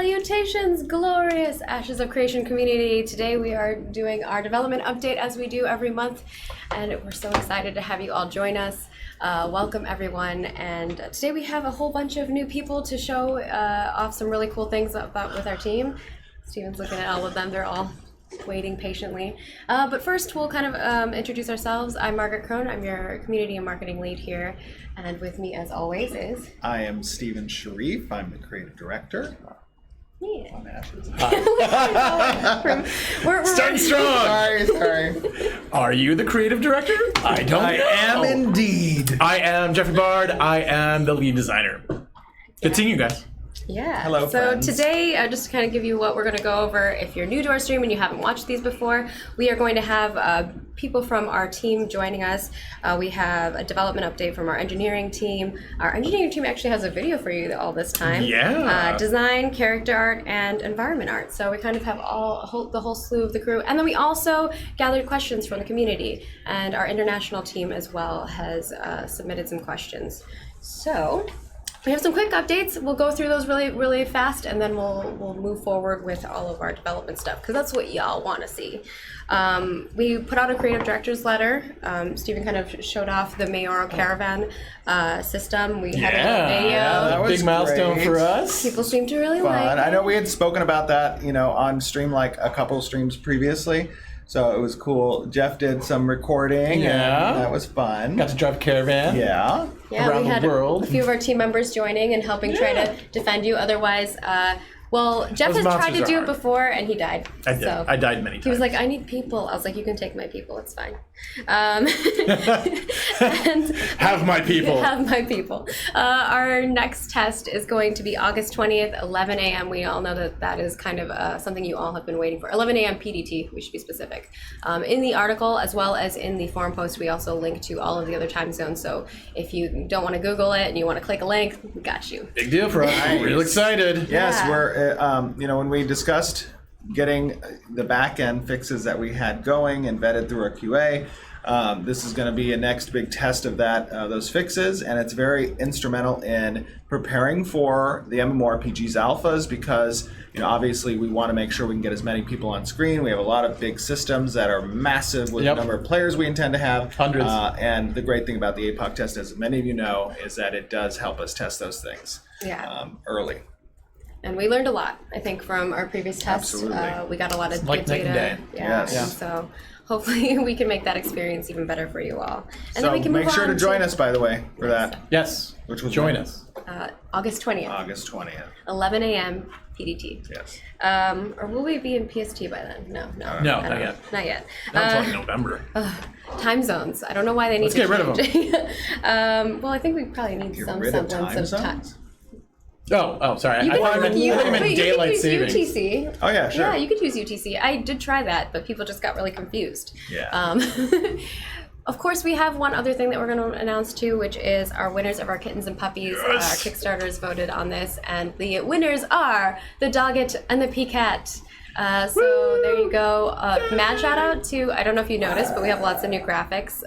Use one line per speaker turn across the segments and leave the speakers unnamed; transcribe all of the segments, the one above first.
Salutations, glorious Ashes of Creation community. Today we are doing our development update as we do every month, and we're so excited to have you all join us. Welcome everyone, and today we have a whole bunch of new people to show off some really cool things about with our team. Steven's looking at all of them, they're all waiting patiently. But first we'll kind of introduce ourselves. I'm Margaret Crone, I'm your community and marketing lead here, and with me as always is...
I am Steven Sharif, I'm the creative director.
Yeah.
On Ashes.
We're
Starting strong.
Sorry.
Are you the creative director? I don't know.
am indeed.
I am Jeffrey Bard. I am the lead designer. Good seeing you guys.
Yeah.
Hello,
so
friends.
today, just to kind of give you what we're going to go over, if you're new to our stream and you haven't watched these before, we are going to have people from our team joining us. We have a development update from our engineering team. Our engineering team actually has a video for you all this time.
Yeah.
Design, character art, and environment art. So we kind of have the whole slew of the crew. And then we also gathered questions from the community. And our international team as well has submitted some questions. So... we have some quick updates. We'll go through those really fast, and then we'll move forward with all of our development stuff, because that's what y'all want to see. We put out a creative director's letter. Steven kind of showed off the mayoral caravan system. We had a video.
that was
big milestone
great.
for us.
People seem to really like
Fun.
it.
I know we had spoken about that, on stream like a couple streams previously. So it was cool. Jeff did some recording.
Yeah.
And that was fun.
Got to drive a caravan.
Yeah.
Yeah,
around
we had
the world.
a few of our team members joining and helping try to defend you. Otherwise, Jeff
Those
has tried
monsters
to
are
do it
hard.
before, and he died.
I did.
So
I died many times.
he was like, I need people. I was like, you can take my people, it's fine. And
Have my people.
have my people. Our next test is going to be August 20th, 11 a.m. We all know that is kind of something you all have been waiting for. 11 a.m. PDT, we should be specific. In the article, as well as in the forum post, we also link to all of the other time zones. So if you don't want to Google it and you want to click a link, we got you.
Big deal for us.
Nice.
Real excited.
Yes,
Yeah.
we're, when we discussed getting the back end fixes that we had going and vetted through our QA, this is going to be a next big test of those fixes, and it's very instrumental in preparing for the MMORPG's alphas, because obviously we want to make sure we can get as many people on screen. We have a lot of big systems that are massive with the number of players we intend to have.
Hundreds.
And the great thing about the APOC test, as many of you know, is that it does help us test those things early.
And we learned a lot, I think, from our previous tests.
Absolutely.
We got a lot of
like
good
night and
data.
day.
Yes.
And so hopefully we can make that experience even better for you all. And
So
then we can
make
move
sure
on
to join us, by the way, for that,
Yes.
which was
Join us.
August 20th,
August 20th.
11 a.m. PDT.
Yes.
Or will we be in PST by then? No.
No,
I
not
don't know.
yet.
Not yet.
That's like November.
Time zones. I don't know why they need
Let's
to
get rid of
change. Well, I think we probably need
Get
some
rid of
semblance
time
of time.
zones?
Oh, sorry.
You
I thought
can,
you meant daylight
use
savings.
UTC.
Oh, yeah, sure.
Yeah, you could use UTC. I did try that, but people just got really confused.
Yeah.
Of course, we have one other thing that we're going to announce too, which is our winners of our kittens and puppies.
Yes.
Our Kickstarters voted on this, and the winners are the Dogget and the Peacat. So there you go. Mad shout out to, I don't know if you noticed, but we have lots of new graphics.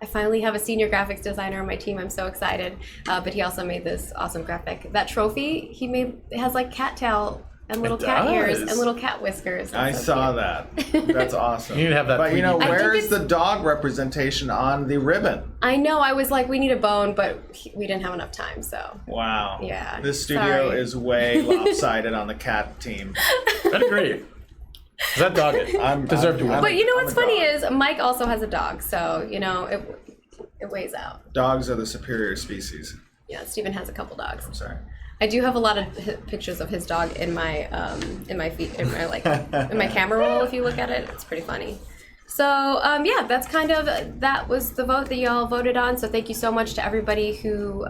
I finally have a senior graphics designer on my team. I'm so excited. But he also made this awesome graphic. That trophy he made, it has like cattail and little cat ears and little cat whiskers.
I
That's so
saw
cute.
that. That's awesome.
You need to have that
But
3D.
I
where
think
is the dog representation on the ribbon?
I know, I was like, we need a bone, but we didn't have enough time, so.
Wow.
Yeah,
This studio
sorry.
is way lopsided on the cat team.
I'd agree. That dog deserved to win.
But you know what's
I'm a
funny
dog.
is Mike also has a dog, so, it weighs out.
Dogs are the superior species.
Yeah, Steven has a couple dogs.
I'm sorry.
I do have a lot of pictures of his dog in my in my camera roll. If you look at it, it's pretty funny. So yeah, that's that was the vote that y'all voted on. So thank you so much to everybody who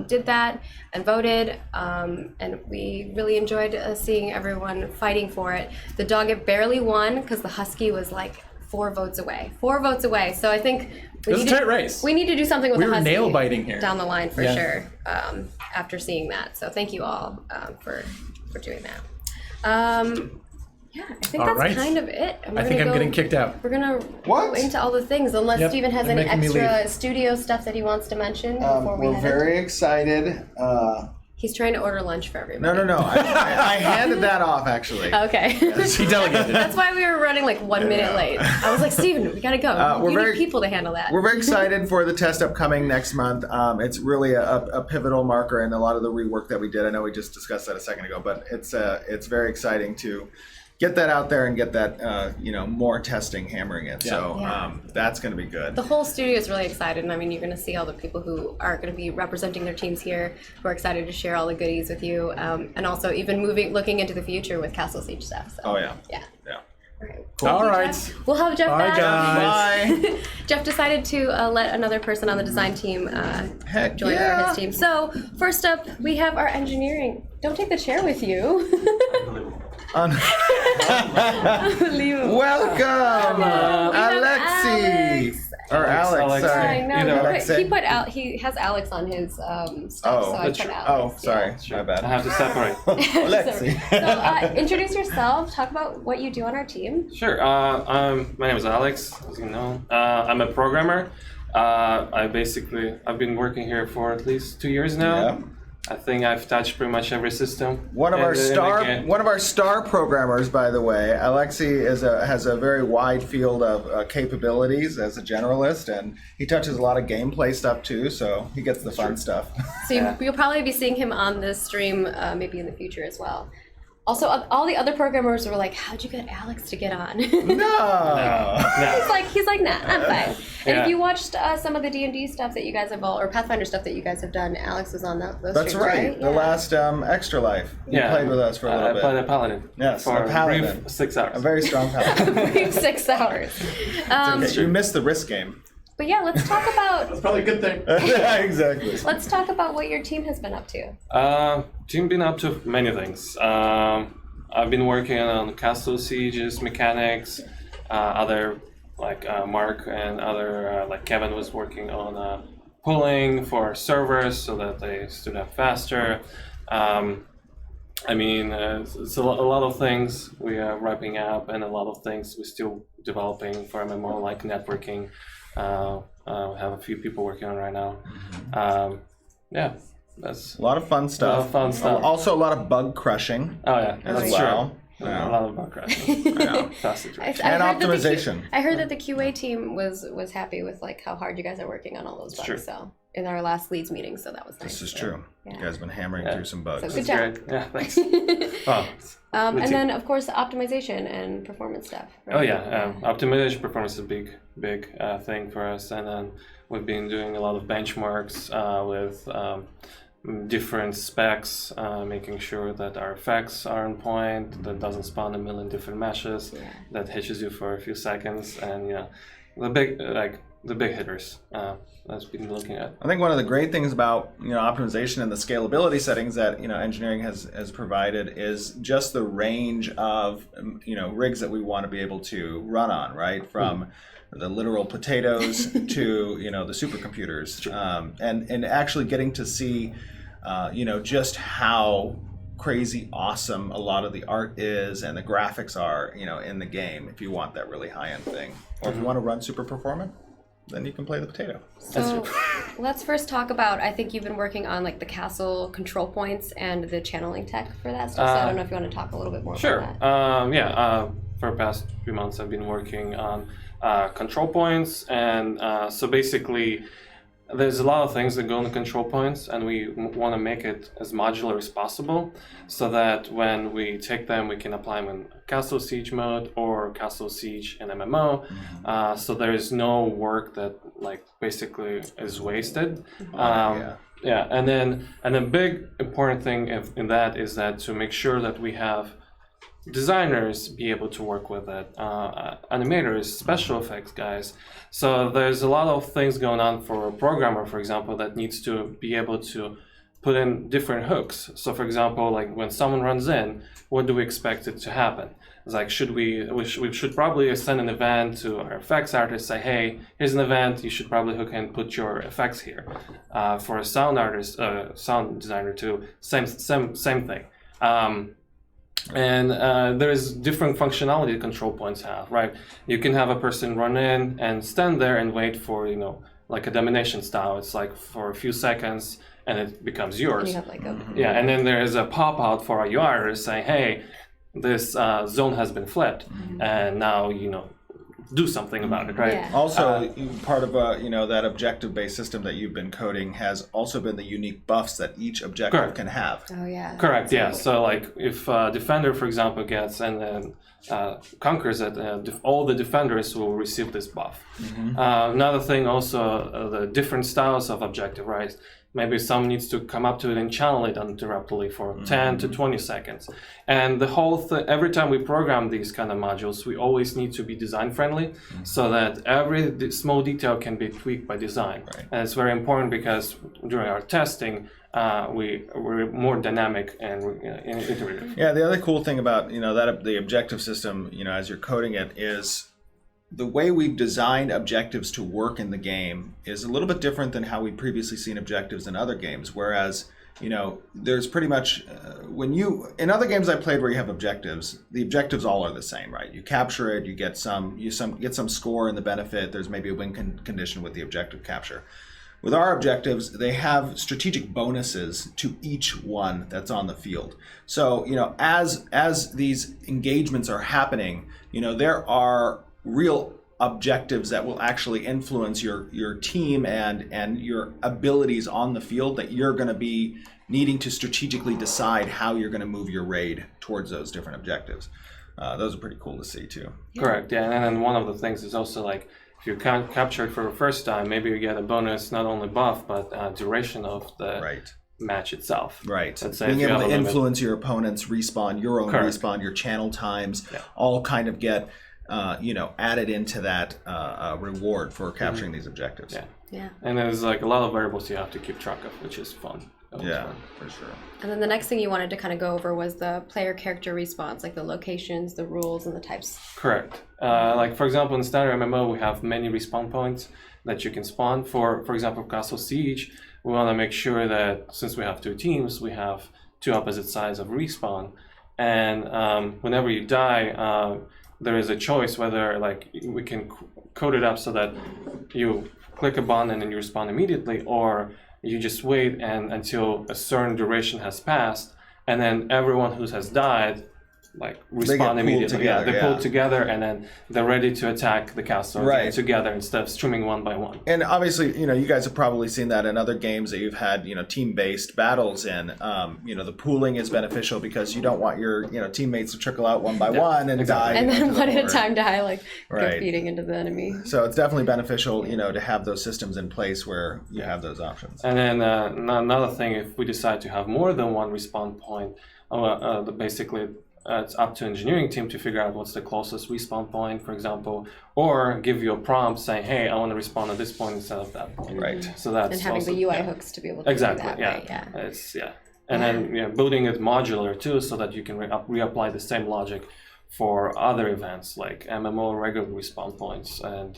did that and voted. And we really enjoyed seeing everyone fighting for it. The dog barely won because the husky was like 4 votes away. 4 votes away. So I think
It was a tight race.
we need to do something with
We
the
were
husky
nail biting here.
down the line for
Yeah.
sure. After seeing that, so thank you all for doing that. Yeah, I think
All
that's
right.
kind of it. And
I think I'm getting kicked out.
We're gonna
What?
go into all the things, unless
Yep,
Steven has
they're
any
making me
extra
leave.
studio stuff that he wants to mention before we
We're
head
very excited
He's trying to order lunch for everybody.
No. I handed that off, actually.
Okay.
He delegated.
That's why we were running like 1 minute late. I was like, Steven, we gotta go. We need people to handle that.
We're very excited for the test upcoming next month. It's really a pivotal marker in a lot of the rework that we did. I know we just discussed that a second ago, but it's very exciting to get that out there and get that more testing hammering it. So that's going to be good.
The whole studio is really excited, and I mean, you're going to see all the people who are going to be representing their teams here, who are excited to share all the goodies with you, and also even looking into the future with Castle Siege stuff. So,
Oh yeah.
Yeah. All right.
Cool.
All right.
Jeff. We'll have Jeff
Bye,
back.
guys.
Bye.
Jeff decided to let another person on the design team
Heck
join
yeah.
his team. So first up, we have our engineering. Don't take the chair with you. Unbelievable.
Welcome,
have
Alexi.
Alex.
Or Alex, sorry.
I know.
Alexei.
He has Alex on his stuff,
Oh,
so I put Alex.
Oh, sorry. My bad.
I have to separate.
Alexi.
So introduce yourself. Talk about what you do on our team.
Sure. My name is Alex, as you know. I'm a programmer. I've been working here for at least 2 years now.
Yeah.
I think I've touched pretty much every system.
One of our
in
star programmers, by the way, Alexi has a very wide field of capabilities as a generalist, and he touches a lot of gameplay stuff too. So he gets the fun stuff.
So you'll probably be seeing him on this stream maybe in the future as well. Also, all the other programmers were like, "How'd you get Alex to get on?"
No.
He's like, "Nah, I'm fine." And
Yeah.
if you watched some of the D&D stuff that you guys have or Pathfinder stuff that you guys have done, Alex was on those
That's
streams,
right. The last Extra Life. You played with us for a little
I
bit.
played a paladin.
Yes,
for
a paladin.
brief 6 hours.
A very strong paladin.
Brief 6 hours.
You missed the risk game.
But yeah, let's talk about
Probably a good thing.
Yeah, exactly.
let's talk about what your team has been up to.
Team been up to many things. I've been working on Castle Siege's mechanics, other like Mark and other like Kevin was working on pulling for servers so that they stood up faster. It's a lot of things we are wrapping up, and a lot of things we're still developing for MMO, like networking. Have a few people working on right now. That's
A lot of fun stuff.
A lot of fun stuff.
Also, a lot of bug crushing
Oh yeah,
as
that's
well.
true.
Yeah.
A lot of bug crashing.
Yeah.
Faster
I
true.
And
heard that
optimization.
I heard that the QA team was happy with like how hard you guys are working on all those bugs.
True.
So in our last leads meeting, so that was nice.
This is
So,
true.
yeah.
You guys have been hammering
Yeah.
through some bugs.
So good
That's
job.
great. Yeah, thanks. Oh,
And
too.
then of course optimization and performance stuff.
Oh
right?
yeah, optimization performance is a big thing for us, and then we've been doing a lot of benchmarks with different specs, making sure that our effects are on point, that doesn't spawn a million different meshes, that hitches you for a few seconds, and the big hitters. That's been looking at.
I think one of the great things about optimization and the scalability settings that engineering has provided is just the range of rigs that we want to be able to run on, right? From the literal potatoes to the supercomputers, and actually getting to see just how crazy awesome a lot of the art is and the graphics are in the game. If you want that really high-end thing, or if you want to run super performant, then you can play the potato.
So let's first talk about, I think you've been working on like the castle control points and the channeling tech for that stuff. So I don't know if you want to talk a little bit more
Sure.
about that.
For the past few months, I've been working on control points, and so basically, there's a lot of things that go in the control points, and we want to make it as modular as possible, so that when we take them, we can apply them in Castle Siege mode or Castle Siege in MMO. So there is no work that basically is wasted. And then a big important thing in that is that to make sure that we have designers be able to work with it, animators, special effects guys. So there's a lot of things going on for a programmer, for example, that needs to be able to put in different hooks. So for example, like when someone runs in, what do we expect it to happen? It's like, we should probably send an event to our effects artist, say, hey, here's an event, you should probably hook and put your effects here. For a sound artist, sound designer too, same thing. And there's different functionality control points have, right? You can have a person run in and stand there and wait for, like a domination style. It's like for a few seconds, and it becomes
And
yours.
you have like a
Yeah, and then there is a pop-out for a UI saying, hey, this zone has been flipped, and now, do something about it, right?
Yeah.
Also, part of that objective-based system that you've been coding has also been the unique buffs that each objective
Correct.
can have.
Oh yeah.
Correct, yeah. So like if a defender, for example, gets and then conquers it, all the defenders will receive this buff. Another thing also, the different styles of objective, right? Maybe some needs to come up to it and channel it uninterruptedly for 10 to 20 seconds. And the whole thing, every time we program these kind of modules, we always need to be design friendly so that every small detail can be tweaked by design.
Right.
And it's very important because during our testing, we're more dynamic and iterative.
Yeah, the other cool thing about that the objective system, as you're coding it, is the way we've designed objectives to work in the game is a little bit different than how we've previously seen objectives in other games. Whereas, there's pretty much in other games I played where you have objectives, the objectives all are the same, right? You capture it, you get some score in the benefit. There's maybe a win condition with the objective capture. With our objectives, they have strategic bonuses to each one that's on the field. So, as these engagements are happening, there are real objectives that will actually influence your team and your abilities on the field that you're going to be needing to strategically decide how you're going to move your raid towards those different objectives. Those are pretty cool to see too.
Correct, yeah. And then one of the things is also like, if you can't capture it for the first time, maybe you get a bonus, not only buff, but duration of the match itself.
Right.
Let's say
Being
if you
able
have
to
a limit.
influence your opponent's respawn, your own
Correct.
respawn, your channel times, all kind of get added into that reward for capturing these objectives.
Yeah.
Yeah.
And there's like a lot of variables you have to keep track of, which is fun.
Yeah, for sure.
And then the next thing you wanted to kind of go over was the player character response, like the locations, the rules, and the types.
Correct. Like for example, in standard MMO, we have many respawn points that you can spawn. For example, Castle Siege, we want to make sure that since we have two teams, we have two opposite sides of respawn. And whenever you die, there is a choice whether like we can code it up so that you click a button and then you respawn immediately, or you just wait and until a certain duration has passed, and then everyone who has died like respawn immediately. They pull together and then they're ready to attack the castle together instead of streaming one by one.
And obviously, you guys have probably seen that in other games that you've had, team-based battles in. The pooling is beneficial because you don't want your, teammates to trickle out one by one and die.
And then one at a time die, like
Right.
feeding into the enemy.
So it's definitely beneficial, to have those systems in place where you have those options.
And then another thing, if we decide to have more than one respawn point, basically it's up to engineering team to figure out what's the closest respawn point, for example, or give you a prompt saying, hey, I want to respawn at this point instead of that point.
Right.
So that's
And having
also,
the UI hooks to be able to do that, right? Yeah.
It's, and then building it modular too, so that you can reapply the same logic for other events like MMO regular respawn points and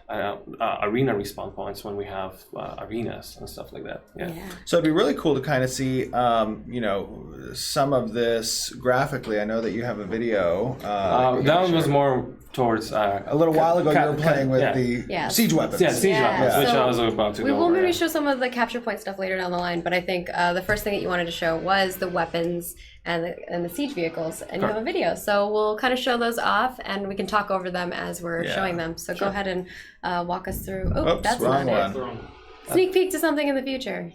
arena respawn points when we have arenas and stuff like that. Yeah.
So it'd be really cool to kind of see, some of this graphically. I know that you have a video.
That one was more towards
a little while ago. You were playing with the siege weapons.
Yeah, siege weapons, which
So
I was about to
we
go
will
over.
maybe show some of the capture point stuff later down the line, but I think the first thing that you wanted to show was the weapons and the siege vehicles, and you have a video. So we'll kind of show those off, and we can talk over them as we're showing them. So go ahead and walk us through. Oh,
Oops,
that's
wrong
not
one.
it. Sneak peek to something in the future.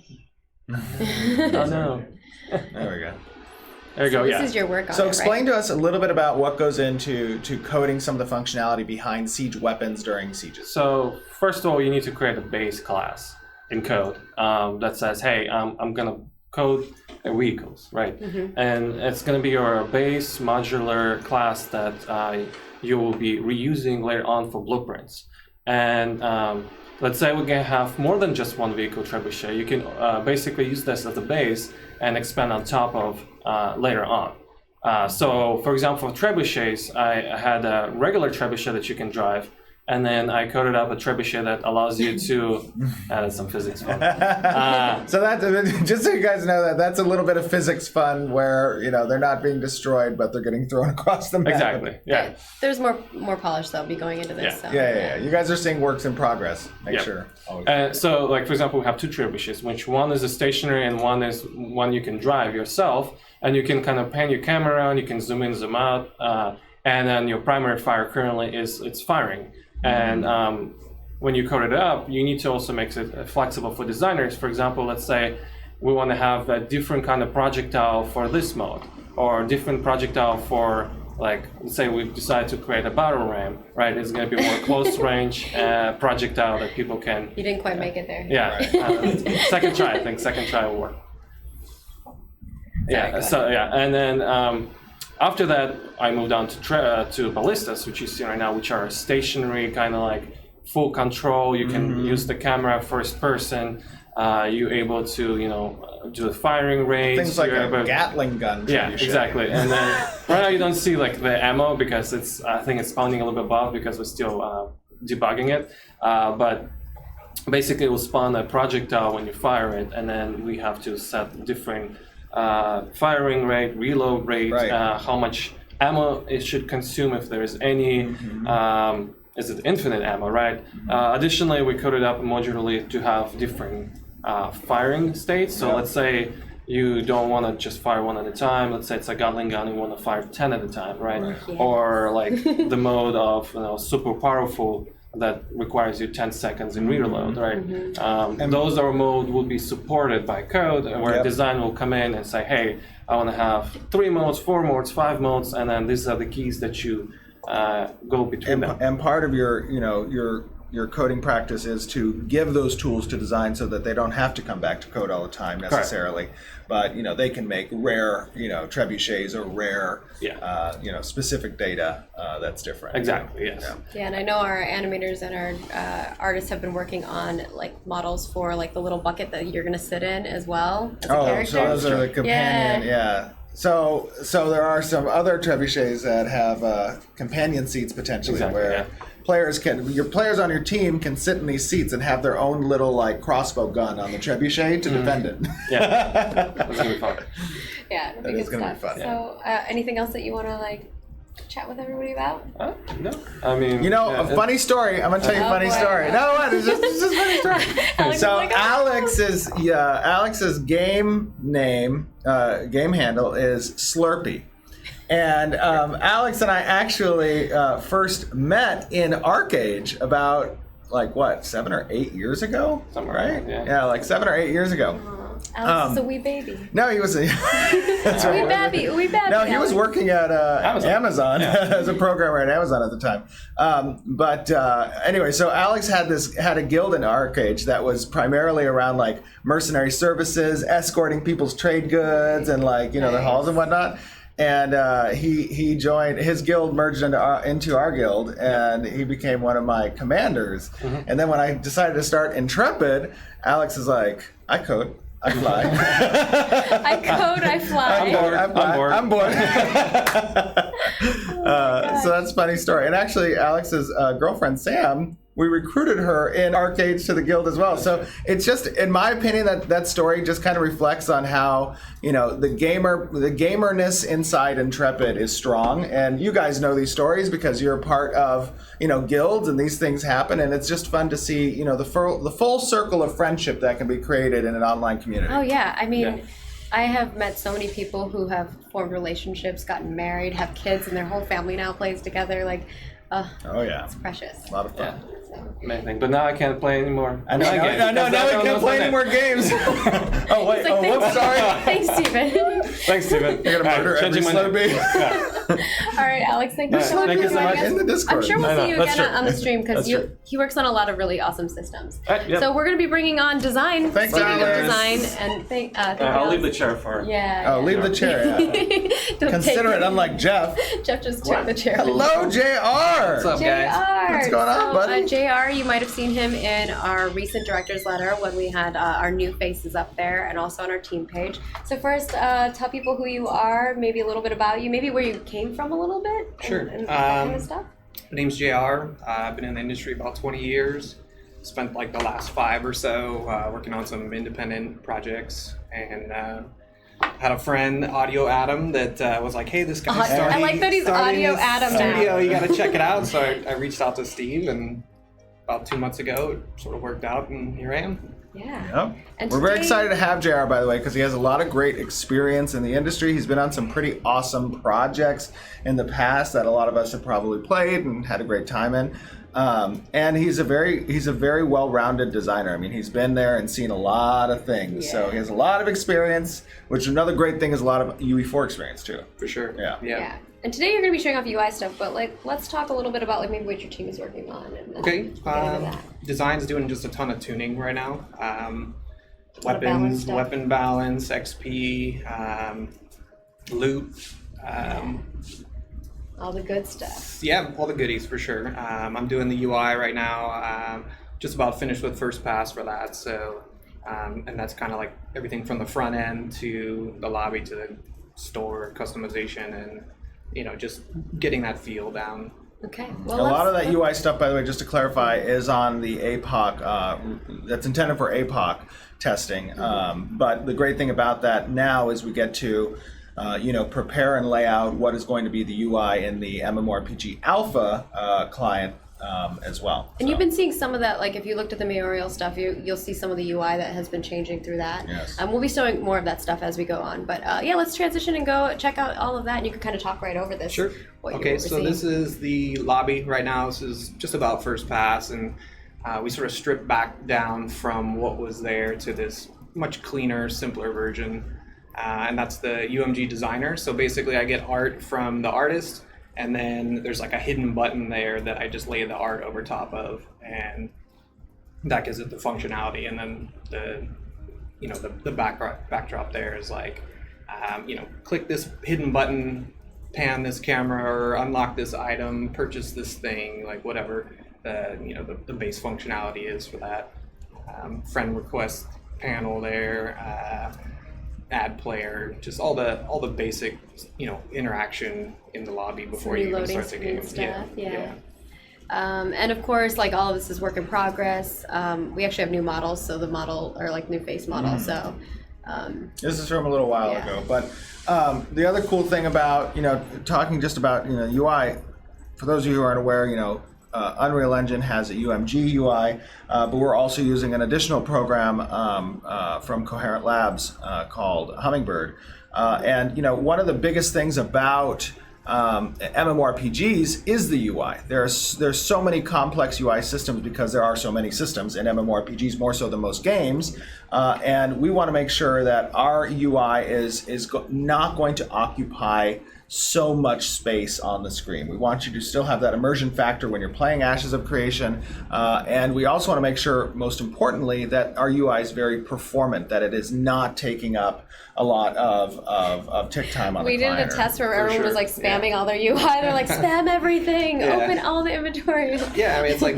Oh no.
There we go.
There you go,
This is your work on
So
it,
explain
right?
to us a little bit about what goes into coding some of the functionality behind siege weapons during sieges.
So first of all, you need to create a base class in code that says, hey, I'm gonna code vehicles, right? And it's gonna be your base modular class that you will be reusing later on for blueprints. And let's say we can have more than just one vehicle trebuchet. You can basically use this as a base and expand on top of later on. So for example, for trebuchets, I had a regular trebuchet that you can drive, and then I coded up a trebuchet that allows you to add some physics fun.
So that, just so you guys know, that's a little bit of physics fun where, you know, they're not being destroyed, but they're getting thrown across the map.
Exactly. Yeah.
There's more polish that'll be going into this.
Yeah.
So.
Yeah. You guys are seeing works in progress. Make
Yeah.
sure. Always.
So, like for example, we have two trebuchets, which one is a stationary and one is one you can drive yourself, and you can kind of pan your camera and you can zoom in, zoom out, and then your primary fire currently it's firing. And when you code it up, you need to also make it flexible for designers. For example, let's say we want to have a different kind of projectile for this mode, or different projectile for, like, let's say we decide to create a battle ram, right? It's going to be more close range projectile that people can.
You didn't quite make it there.
Yeah, second try. I think second try will work. Yeah. So yeah, and then after that, I moved on to ballistas, which you see right now, which are stationary, kind of like full control. You can use the camera first person. You're able to, you know, do the firing rate.
Things like a Gatling gun.
Yeah, exactly. And then right now you don't see like the ammo because I think it's pounding a little bit above because we're still debugging it. But basically, it will spawn a projectile when you fire it, and then we have to set different firing rate, reload rate, how much ammo it should consume if there is any. Is it infinite ammo, right? Additionally, we coded up modularly to have different firing states. So let's say you don't want to just fire one at a time. Let's say it's a Gatling gun, you want to fire 10 at a time, right?
Yeah.
Or like the mode of, you know, super powerful that requires you 10 seconds in reload, right? And those are mode will be supported by code, where design will come in and say, hey, I want to have 3 modes, 4 modes, 5 modes, and then these are the keys that you go between them.
And part of your, you know, your coding practice is to give those tools to design so that they don't have to come back to code all the time necessarily. Correct. But, you know, they can make rare, you know, trebuchets or rare, you know, specific data that's different.
Exactly, yes.
Yeah, and I know our animators and our artists have been working on like models for like the little bucket that you're going to sit in as well as a character.
So those are the companion, So there are some other trebuchets that have companion seats potentially, where your players on your team can sit in these seats and have their own little like crossbow gun on the trebuchet to defend it.
Yeah, that's gonna be fun.
Yeah, it'll be good stuff. So, anything else that you want to like chat with everybody about?
No, I mean,
you know, a funny story. I'm gonna tell you a funny story. No, what? It's just a funny story. So Alex's game name, game handle is Slurpee. And Alex and I actually first met in ArcAge about, like, what, 7 or 8 years ago?
Somewhere,
right?
yeah.
Like 7 or 8 years ago.
Alex is a wee baby.
No, he was a that's right.
Wee baby.
No, he was working at Amazon as a programmer at Amazon at the time. Anyway, so Alex had a guild in ArcAge that was primarily around like mercenary services, escorting people's trade goods and like, you know, their halls and whatnot. And he joined, his guild merged into our guild, and he became one of my commanders. And then when I decided to start Intrepid, Alex is like, I code, I fly.
I code, I fly.
I'm bored. So that's a funny story. And actually, Alex's girlfriend, Sam, we recruited her in ArcAge to the guild as well. So it's just, in my opinion, that story just kind of reflects on how, you know, the gamerness inside Intrepid is strong. And you guys know these stories because you're a part of, you know, guilds, and these things happen. And it's just fun to see, you know, the full circle of friendship that can be created in an online community.
Oh yeah, I mean, I have met so many people who have formed relationships, gotten married, have kids, and their whole family now plays together. Like,
oh yeah,
it's precious.
A lot of fun.
Amazing. But now I can't play anymore.
I know. Now we can't play any more games. Oh wait.
Like,
whoops. Sorry.
Thanks, Steven.
Thanks, Steven.
You're gonna murder every Slurpee.
All right, Alex. Thank you so much for joining us.
In the Discord.
I'm sure we'll see you again on the stream because he works on a lot
Yep.
of really awesome systems. So we're going to be bringing on design.
Thanks,
Speaking
Alex.
of design, and thank
I'll leave the chair for.
Yeah.
Oh, leave the chair.
Don't
Consider
take
it, unlike Jeff.
Jeff just took the chair.
Hello, JR.
What's up, guys?
JR.
What's going on, buddy?
JR, you might have seen him in our recent director's letter when we had our new faces up there, and also on our team page. So first, tell people who you are, maybe a little bit about you, maybe where you came from a little bit.
Sure.
And that kind of stuff.
My name's JR. I've been in the industry about 20 years. Spent like the last 5 or so working on some independent projects, and had a friend, Audio Adam, that was like, "Hey, this guy's starting.
I like that he's
starting
Audio
his
Adam
studio.
now.
You got to check it out." So I reached out to Steve, and about 2 months ago, it sort of worked out, and here I am.
Yeah.
Yep.
And
We're very
today-
excited to have JR, by the way, because he has a lot of great experience in the industry. He's been on some pretty awesome projects in the past that a lot of us have probably played and had a great time in. And he's a very well-rounded designer. I mean, he's been there and seen a lot of things. So he has a lot of experience, which another great thing is a lot of UE4 experience too.
For sure.
Yeah. And today you're going to be showing off UI stuff, but like, let's talk a little bit about like maybe what your team is working on. And
Okay.
get into that.
Design's doing just a ton of tuning right now.
lot of balance stuff.
Weapon balance, XP, loot.
All the good stuff.
Yeah, all the goodies for sure. I'm doing the UI right now. Just about finished with first pass for that. So, and that's kind of like everything from the front end to the lobby to the store customization, and just getting that feel down.
Okay.
A
Well,
lot of that UI stuff, by the way, just to clarify, is on the APOC, that's intended for APOC testing. But the great thing about that now is we get to prepare and lay out what is going to be the UI in the MMORPG Alpha client as well.
And you've been seeing some of that, like if you looked at the Mayoral stuff, you'll see some of the UI that has been changing through that.
Yes.
We'll be showing more of that stuff as we go on. But yeah, let's transition and go check out all of that, and you can kind of talk right over this.
Sure. Okay, so this is the lobby right now. This is just about first pass, and we sort of stripped back down from what was there to this much cleaner, simpler version. And that's the UMG designer. So basically I get art from the artist, and then there's like a hidden button there that I just lay the art over top of, and that gives it the functionality. And then the backdrop there is like, click this hidden button, pan this camera, or unlock this item, purchase this thing, like whatever the base functionality is for that. Friend request panel there. Ad player, just all the basic, interaction in the lobby before you even start the game.
Stuff. Yeah. And of course, like all of this is work in progress. We actually have new models, so the model or like new face model. So
this is from a little while ago. But the other cool thing about talking just about UI, for those of you who aren't aware, Unreal Engine has a UMG UI, but we're also using an additional program from Coherent Labs called Hummingbird. And one of the biggest things about MMORPGs is the UI. There's so many complex UI systems because there are so many systems in MMORPGs, more so than most games. And we want to make sure that our UI is not going to occupy so much space on the screen. We want you to still have that immersion factor when you're playing Ashes of Creation, and we also want to make sure, most importantly, that our UI is very performant, that it is not taking up a lot of tick time on the client.
We did a test where everyone was like spamming all their UI. They're like, spam everything, open all the inventory.
Yeah, I mean, it's like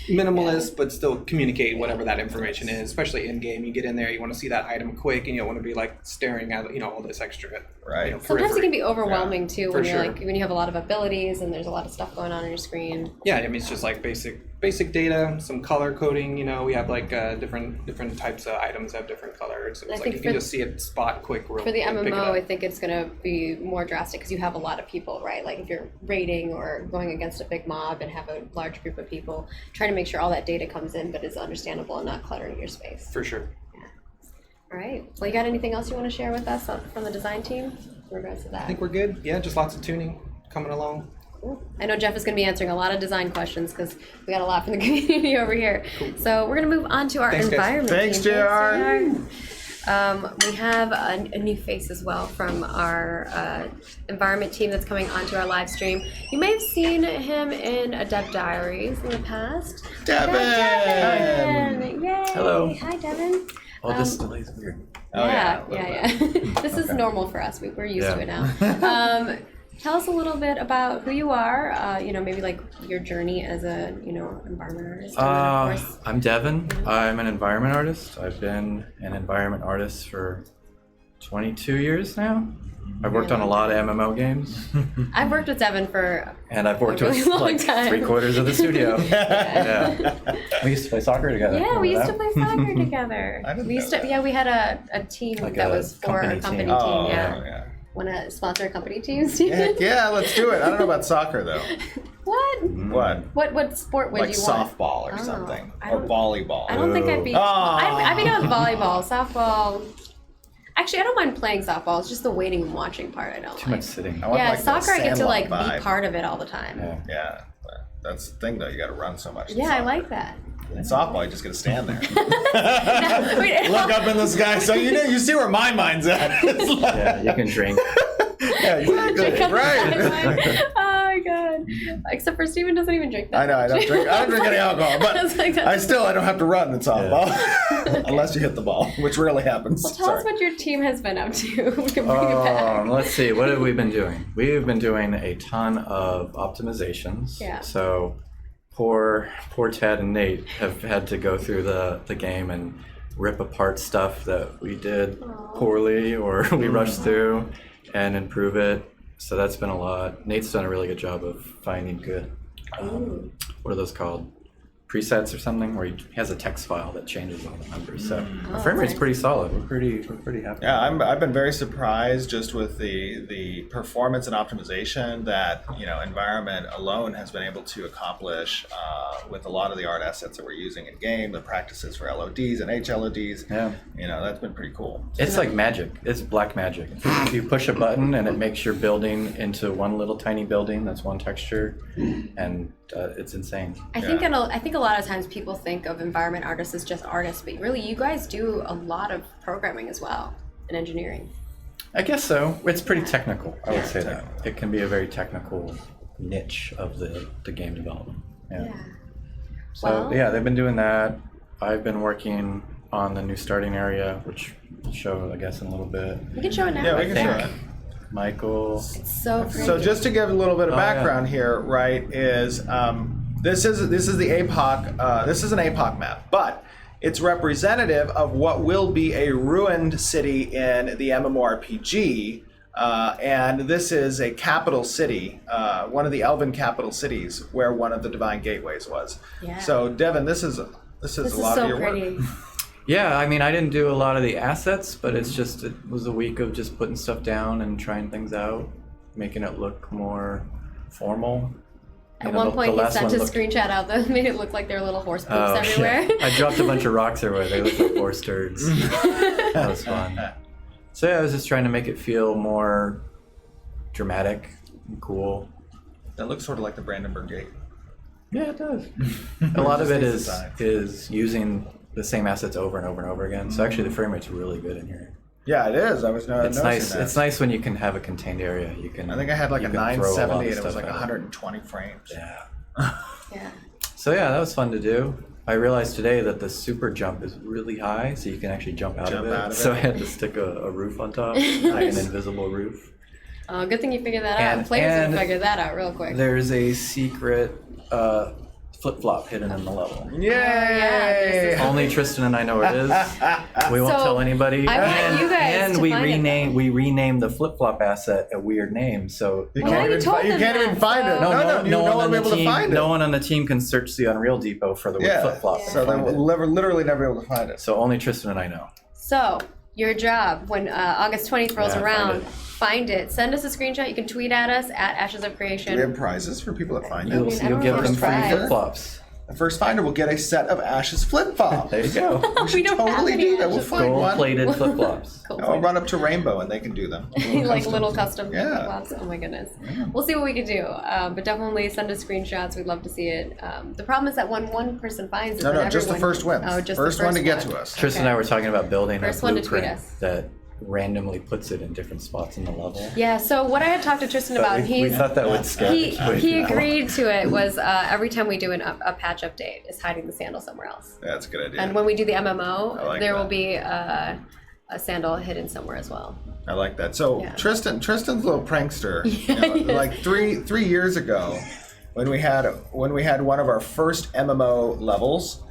minimalist, but still communicate whatever that information is, especially in game. You get in there, you want to see that item quick, and you don't want to be like staring at all this extra.
Right.
Sometimes it can be overwhelming too when
For
you're when you have a lot of abilities and there's a lot of stuff going on your screen.
Yeah, I mean, it's just like basic data, some color coding. We have like different types of items have different colors. So it's like you can just see it spot quick.
For the MMO, I think it's going to be more drastic because you have a lot of people, right? Like if you're raiding or going against a big mob and have a large group of people, trying to make sure all that data comes in but is understandable and not cluttering your space.
For sure.
All right. Well, you got anything else you want to share with us from the design team in regards to that?
I think we're good. Yeah, just lots of tuning coming along.
Cool. I know Jeff is going to be answering a lot of design questions because we got a lot from the community over here. Cool. So we're going to move on to our environment
Thanks,
team.
JR.
We have a new face as well from our environment team that's coming onto our live stream. You may have seen him in a Dev Diaries in the past.
Devin!
Yay!
Hello.
Hi, Devin.
Oh, this delay's weird.
Yeah. This is normal for us. We're used to it now. Tell us a little bit about who you are, maybe like your journey as a, environment artist. And of course,
I'm Devin. I'm an environment artist. I've been an environment artist for 22 years now. I've worked on a lot of MMO games,
I've worked with Devin for
and I've worked
A really
with
long
like
time.
3/4 of the studio. Yeah. We used to play soccer together.
Yeah, we used to
Remember
play soccer together.
I didn't
We used
know
to,
that.
yeah, we had a team
Like
that
a
was for a
company
company
team.
team.
Oh,
Yeah.
yeah.
Want to sponsor company teams?
Heck yeah, let's do it. I don't know about soccer though.
What? What sport would
Like
you want?
softball or
Oh,
something,
I
or
don't-
volleyball.
I don't think I'd be.
Oh.
I'd be down with volleyball, softball. Actually, I don't mind playing softball. It's just the waiting and watching part I don't
Too
like.
much sitting.
I want,
Yeah,
like, the
soccer I get to
Sandlot
like
vibe.
be part of it all the time.
Yeah.
Yeah, but that's the thing though. You got to run so much. in
Yeah, I
soccer.
like that.
In softball, you just got to stand there.
No, wait,
Look up in the sky. So you see where my mind's at. It's like-
Yeah, you can drink.
yeah, exactly.
Drink on the
Right.
sideline. Oh my god! Except for Steven doesn't even drink that.
I know. I don't drink. I don't drink any alcohol, but
I was like,
I don't have to run in softball unless you hit the ball, which rarely happens.
Well, tell us
Sorry.
what your team has been up to. We can bring it back.
Let's see. What have we been doing? We've been doing a ton of optimizations.
Yeah.
So poor Ted and Nate have had to go through the game and rip apart stuff that we did poorly or we rushed through and improve it. So that's been a lot. Nate's done a really good job of finding good, what are those called? Presets or something, where he has a text file that changes all the numbers. So our frame rate's pretty solid. We're pretty happy.
Yeah, I've been very surprised just with the performance and optimization that Environment alone has been able to accomplish with a lot of the art assets that we're using in game, the practices for LODs and HLODs.
Yeah.
That's been pretty cool.
It's like magic. It's black magic. You push a button and it makes your building into one little tiny building that's one texture, and it's insane.
I think a lot of times people think of environment artists as just artists, but really you guys do a lot of programming as well and engineering.
I guess so. It's pretty technical. I would say that it can be a very technical niche of the game development. Yeah. So
Well-
yeah, they've been doing that. I've been working on the new starting area, which I'll show, I guess, in a little bit.
We can show it now.
Yeah, we
I
can
think
show it.
Michael.
So pretty.
So just to give a little bit of
Oh, yeah.
background here, right, is this is the APOC. This is an APOC map, but it's representative of what will be a ruined city in the MMORPG. And this is a capital city, one of the Elven capital cities, where one of the Divine Gateways was.
Yeah.
So Devin, this is a lot
so
of your
pretty.
work.
Yeah, I mean, I didn't do a lot of the assets, but it was a week of just putting stuff down and trying things out, making it look more formal.
At one point, he sent a screenshot out that made it look like there were little horse poops everywhere.
I dropped a bunch of rocks everywhere. They looked like horse turds. That was fun. So yeah, I was just trying to make it feel more dramatic and cool.
That looks sort of like the Brandenburg Gate.
Yeah, it does. A lot of it
Just needs
is using the same assets over and over and over again. So actually, the frame rate's really good in here.
Yeah, it is. I was
It's
noticing
nice.
that.
It's nice when you can have a contained area. You can.
I think I had like
you
a
can throw lot
970
of
and it was
stuff
like
at
120 frames.
Yeah.
Yeah.
So yeah, that was fun to do. I realized today that the super jump is really high, so you can actually jump out of it. So I had to stick a roof on top, like an invisible roof.
Oh, good thing you figured that
And-
out. Players
and
will figure that out real quick.
There's a secret flip-flop hidden in the level.
Yay!
Only Tristan and I know where it is. We won't
So,
tell anybody.
I want you guys
and
to
we
find it,
we renamed the flip-flop asset a weird name. So
You
Well,
can't,
you
even,
told
you
them
can't even
that,
find it.
so-
No one will be able to
team,
find it.
no one on the team can search the Unreal Depot for the word
Yeah.
flip-flop.
Yeah.
So they
Find it.
will literally never be able to find it.
So only Tristan and I know.
So, your job when August 20th rolls
Yeah, find
around,
it.
find it. Send us a screenshot. You can tweet at us at Ashes of
Do
Creation.
we have prizes for people that find
You'll,
it?
I
you'll
don't
give
know
them
if
free
it's
flip-flops.
The first finder will get a set of Ashes flip-flop.
There you go.
We don't have
Totally
any
do that. We'll
Ashes.
find one.
Gold-plated flip-flops.
Cool.
I'll run up to Rainbow and they can do them.
Like little custom
Yeah.
flip-flops. Oh my goodness. We'll see what we can do. But definitely send us screenshots. We'd love to see it. The problem is that when one person finds it,
No,
then
just the
everyone-
first wins.
Oh, just
first
the
one
first
to get
one.
to us.
Tristan and I were talking about building
First
a
one to tweet
blueprint
us.
that randomly puts it in different spots in the level.
Yeah, so what I had talked to Tristan
But
about,
we thought that would scare
he
people.
agreed to it, was every time we do a patch update is hiding the sandal somewhere else.
That's a good idea.
And when we do the MMO,
I like
there
that.
will be a sandal hidden somewhere as well.
I like that. So
Yeah.
Tristan's a little prankster. Like three years ago, when we had one of our first MMO levels,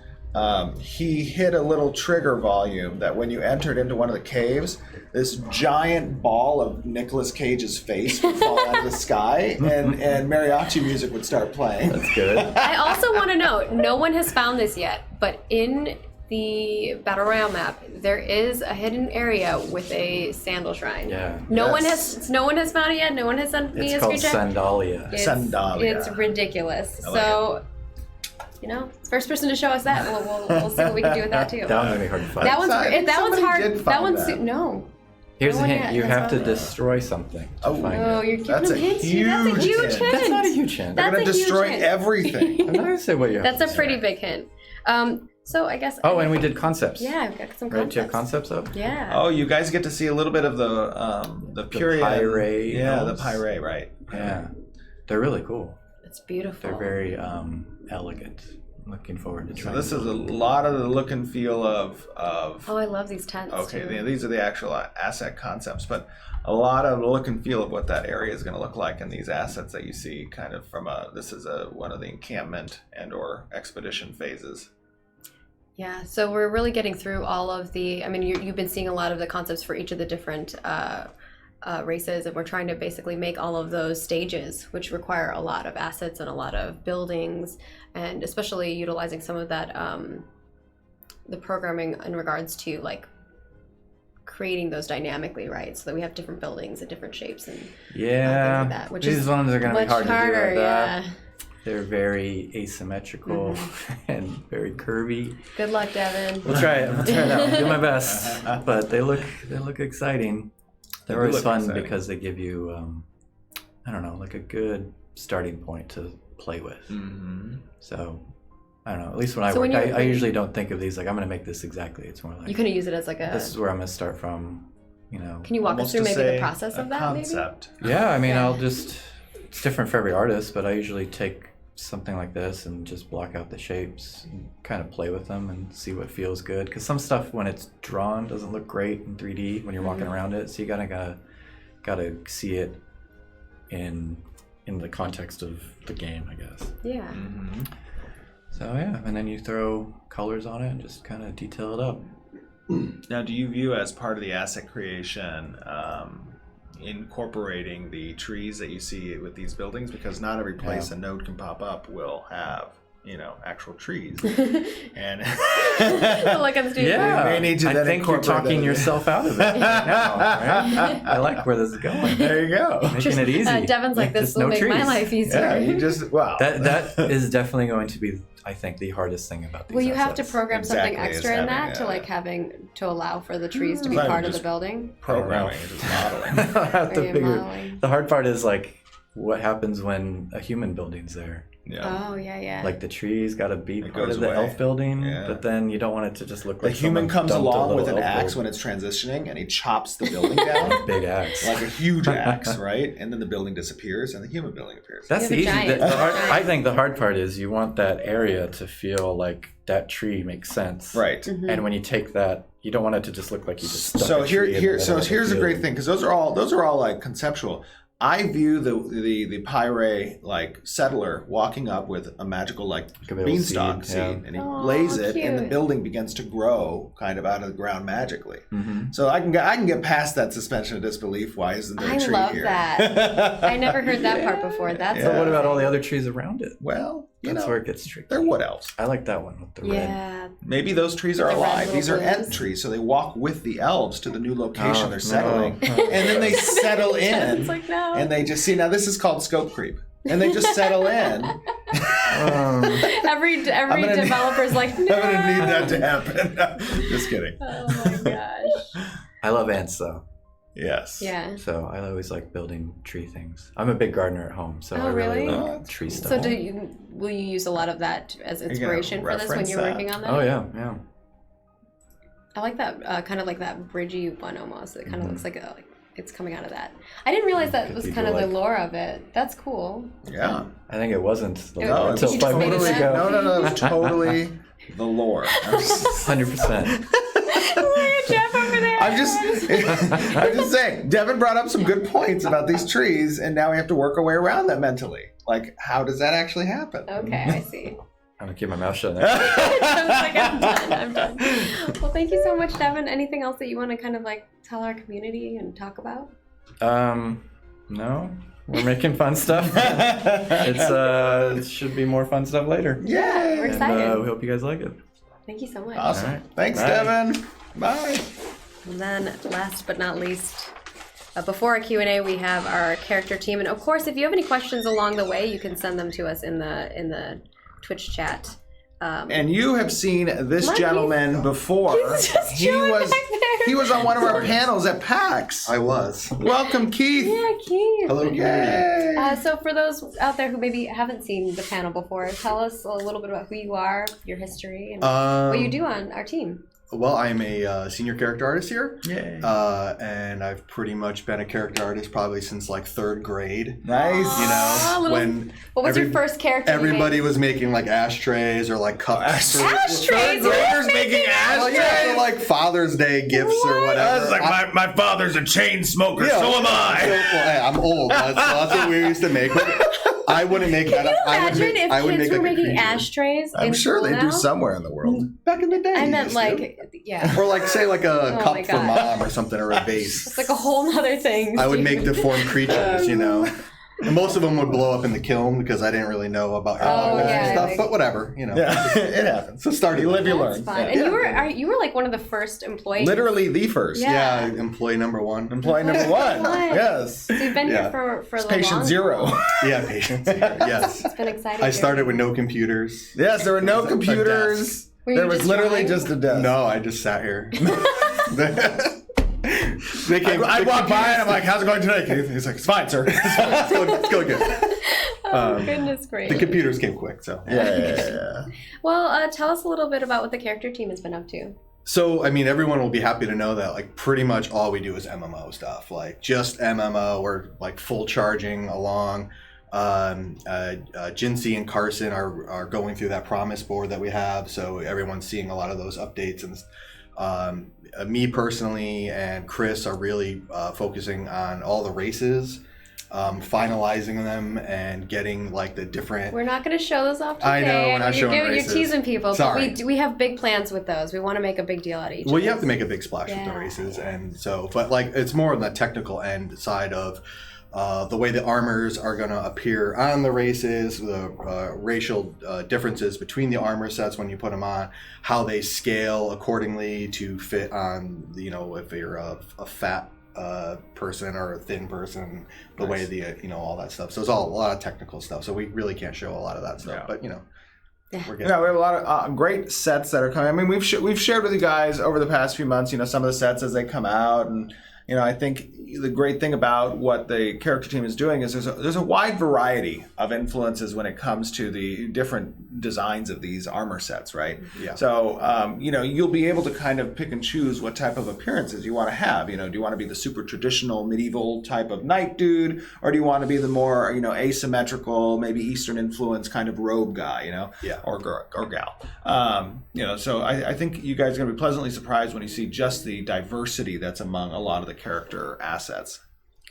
he hit a little trigger volume that when you entered into one of the caves, this giant ball of Nicolas Cage's face would fall out of the sky, and mariachi music would start playing.
That's good.
I also want to note, no one has found this yet, but in the Battle Royale map, there is a hidden area with a sandal shrine.
Yeah.
No one has found it yet. No one has sent me
It's
a
called
screenshot.
Sandalia.
Sandalia.
It's ridiculous.
I like
So, first person to show us that, we'll see what we can do with that too.
That one's gonna be hard to find.
That one's
Somebody
hard.
did
That
find
one's
that.
no.
Here's
No
a
one
hint.
yet
You
has
have to
found it.
destroy something to
Oh.
find
Oh,
it.
you're giving
That's
them
a
hints.
huge
That's a huge
hint.
hint.
That's not a huge hint.
They're
That's
going
a
to
huge
destroy
hint.
everything.
I'm not gonna say what you have
That's
to
a
say.
pretty big hint. So I guess.
Oh, and we did concepts.
Yeah, I've got some
Right, do you have
concepts.
concepts up?
Yeah.
Oh, you guys get to see a little bit of the period.
Pyre
Yeah, the
elves.
pyre, right.
Yeah. They're really cool.
It's beautiful.
They're very elegant. I'm looking forward to
So
trying.
this is a lot of the look and feel of
Oh, I love these tents.
okay,
too.
these are the actual asset concepts, but a lot of the look and feel of what that area is going to look like, and these assets that you see kind of from this is one of the encampment and or expedition phases.
Yeah, so we're really getting through all of the. I mean, you've been seeing a lot of the concepts for each of the different races, and we're trying to basically make all of those stages, which require a lot of assets and a lot of buildings, and especially utilizing some of that the programming in regards to like creating those dynamically, right? So that we have different buildings and different shapes and
Yeah.
things like that, which
These
is
ones are going to be
much
hard
harder.
to do like that.
Yeah.
They're very asymmetrical and very curvy.
Good luck, Devin.
We'll try it. I'll do my best. But they look exciting. They're
do
always
look
fun
exciting.
because they give you, I don't know, like a good starting point to play with.
Mm-hmm.
So, I don't know. At least when I
So
work,
when you-
I usually don't think of these like I'm going to make this exactly. It's more like
You couldn't use it as like a.
this is where I'm going to start from.
Can you walk us through maybe the process of that?
Concept.
Yeah, I mean,
Yeah.
I'll just. It's different for every artist, but I usually take something like this and just block out the shapes and kind of play with them and see what feels good. Because some stuff, when it's drawn, doesn't look great in 3D when you're walking around it. So you gotta see it in the context of the game, I guess.
Maybe? Yeah.
Mm-hmm.
So yeah, and then you throw colors on it and just kind of detail it up.
Now, do you view as part of the asset creation incorporating the trees that you see with these buildings? Because not every place a node can pop up will have, actual trees. And
Like on the studio.
Yeah,
We may need to
I
then
think you're
incorporate
talking
that.
yourself out of it right now. Right? I like where this is going.
there you go.
Making it easy.
Devin's like, this
Just
will
no
make my
trees.
life easier.
Yeah, you just wow.
That is definitely going to be, I think, the hardest thing about these
Will you have to
assets.
program something
Exactly,
extra
it's
in that
having,
to allow for the trees to be
Not even
part of the
just
building?
programming, just modeling.
I'll have to
Or you
figure.
modeling?
The hard part is like what happens when a human building's there.
Yeah.
Oh yeah.
Like the trees got to be
It
part
goes
of the
away.
elf building,
Yeah.
but then you don't want it to just look
The
like
human
someone
comes
dumped a
along with
little
an
elf
axe
build.
when it's transitioning, and he chops the building down
Big axe.
like a huge axe, right? And then the building disappears, and the human building appears.
That's
You
the
have a
easy.
giant-
The hard,
giant-
I think the hard part is you want that area to feel like that tree makes sense.
Right.
Mm-hmm.
And when you take that, you don't want it to just look like you just stuck
So
a tree in the
here's
middle of the
a great
field.
thing, because those are all like conceptual. I view the pyre like settler walking up with a magical like
a little
beanstalk
seed, yeah.
and he
Aw,
lays it, and the
cute.
building begins to grow kind of out of the ground magically.
Mhm.
So I can get past that suspension of disbelief. Why isn't there a
I
tree
love
here?
that. I never heard that part before. That's
Yeah.
But what about all the other trees around it?
Well,
That's where it gets tricky.
they're wood elves.
I like that one with the red.
Yeah.
Maybe those trees are
The red
alive.
little
These are
blooms.
ent trees, so they walk with the elves to the new location
Oh,
they're settling,
no.
and then they settle in,
It's like no.
and they just see. Now this is called scope creep, and they just settle in.
every
gonna-
developer's like, no.
I'm gonna need that to happen. Just kidding.
Oh my gosh.
I love ants though,
Yes.
Yeah.
so I always like building tree things. I'm a big gardener at home, so
Oh,
I really
really?
like tree stuff.
So will you use a lot of that as
gonna
inspiration for this when
reference
you're
that?
working on that?
Oh yeah.
I like that kind of like that bridgey one almost. It kind of
Mhm.
looks like it's coming out of that. I didn't realize that was kind of the
Cathedral-like.
lore of it. That's cool.
Yeah.
I think it wasn't the
No,
lore
No,
it's
until
you
5
just made
minutes
it
ago.
up.
No, it's totally the lore.
100%.
Jeff over there.
I'm just saying. Devin brought up some good points about these trees, and now we have to work our way around that mentally. Like, how does that actually happen?
Okay, I see.
I'm gonna keep my mouth shut.
I was like, I'm done. Well, thank you so much, Devin. Anything else that you want to kind of like tell our community and talk about?
No. We're making fun stuff. It should be more fun stuff later.
Yeah, we're excited.
And we hope you guys like it.
Thank you so much.
Awesome.
All right.
Thanks,
Bye.
Devin. Bye.
And then, last but not least, before our Q&A, we have our character team. And of course, if you have any questions along the way, you can send them to us in the Twitch chat.
And you have seen this
Mark,
gentleman before.
he's just chilling back there.
He was on one of our panels at PAX.
I was.
Welcome, Keith.
Yeah, Keith.
Hello, community.
Yay.
So for those out there who maybe haven't seen the panel before, tell us a little bit about who you are, your history, and what you do on our team.
Well, I'm a senior character artist here.
Yay.
And I've pretty much been a character artist probably since like 3rd grade.
Nice.
You know,
little-
when
What was your first character? you
everybody
made?
was making like ashtrays or like cups.
Ashtrays.
Third graders making
Well, yeah,
ashtrays.
for like Father's Day gifts or whatever.
I was like, my father's a chain smoker.
Yeah.
So am
So,
I.
well, hey, I'm old. That's what we used to make. But I wouldn't make
Can
that.
you
I would
imagine
make, I
if
would
kids
make
were
like a
making
creature.
ashtrays?
I'm
in
sure
school
they do
now?
somewhere in the world.
Back in the day.
I
you
meant
used
like, yeah.
to. Or like say like a
Oh
cup
my
for
God.
mom or something or a vase.
It's like a whole nother thing.
I would make deformed creatures, you know. And most of them would blow up in the kiln because I didn't really know about aeronautics
yeah,
and stuff.
like-
but whatever, you know.
Yeah, it happens.
So start
You live, you
That's
learn.
fun.
Yeah.
And you were like one of the first employees.
Literally the first.
Yeah.
Yeah, employee number 1.
Employee number 1.
Fun.
Yes.
So you've been
Yeah.
here for
It's
the
patient
long
0.
Yeah, patience. Yes.
It's been exciting.
I started with no computers.
Yes, there were no
A
computers.
Were you
There was
just
literally
drawing?
just a desk.
No, I just sat here.
I'd walk by and I'm like, how's it going today, Keith? He's like, it's fine, sir.
it's going good.
Oh, goodness
The
gracious.
computers came quick, so.
Yeah.
Well, tell us a little bit about what the character team has been up to.
So, I mean, everyone will be happy to know that, like, pretty much all we do is MMO stuff. Like, just MMO. We're, like, full charging along. Jinsey and Carson are going through that promise board that we have. So, everyone's seeing a lot of those updates. And me personally and Chris are really focusing on all the races. Finalizing them and getting like the different.
We're not going to show those off today.
I know, we're not showing
You're
races.
teasing people,
Sorry.
but we have big plans with those. We want to make a big deal out of each.
Well,
of
you have to
those.
make a big splash with
Yeah.
the races, and so, but like it's more on the technical end side of the way the armors are going to appear on the races, the racial differences between the armor sets when you put them on, how they scale accordingly to fit on, you know, if you're a fat person or a thin person, the way the all that stuff. So it's all a lot of technical stuff. So we really can't show a lot of that stuff,
Yeah.
but you know,
Yeah.
we're getting.
Yeah, we have a lot of great sets that are coming. I mean, we've shared with you guys over the past few months, some of the sets as they come out, and I think the great thing about what the character team is doing is there's a wide variety of influences when it comes to the different designs of these armor sets, right?
Yeah.
So, you'll be able to kind of pick and choose what type of appearances you want to have. Do you want to be the super traditional medieval type of knight dude, or do you want to be the more, asymmetrical, maybe Eastern influence kind of robe guy,
Yeah.
or gal. So I think you guys are going to be pleasantly surprised when you see just the diversity that's among a lot of the character assets.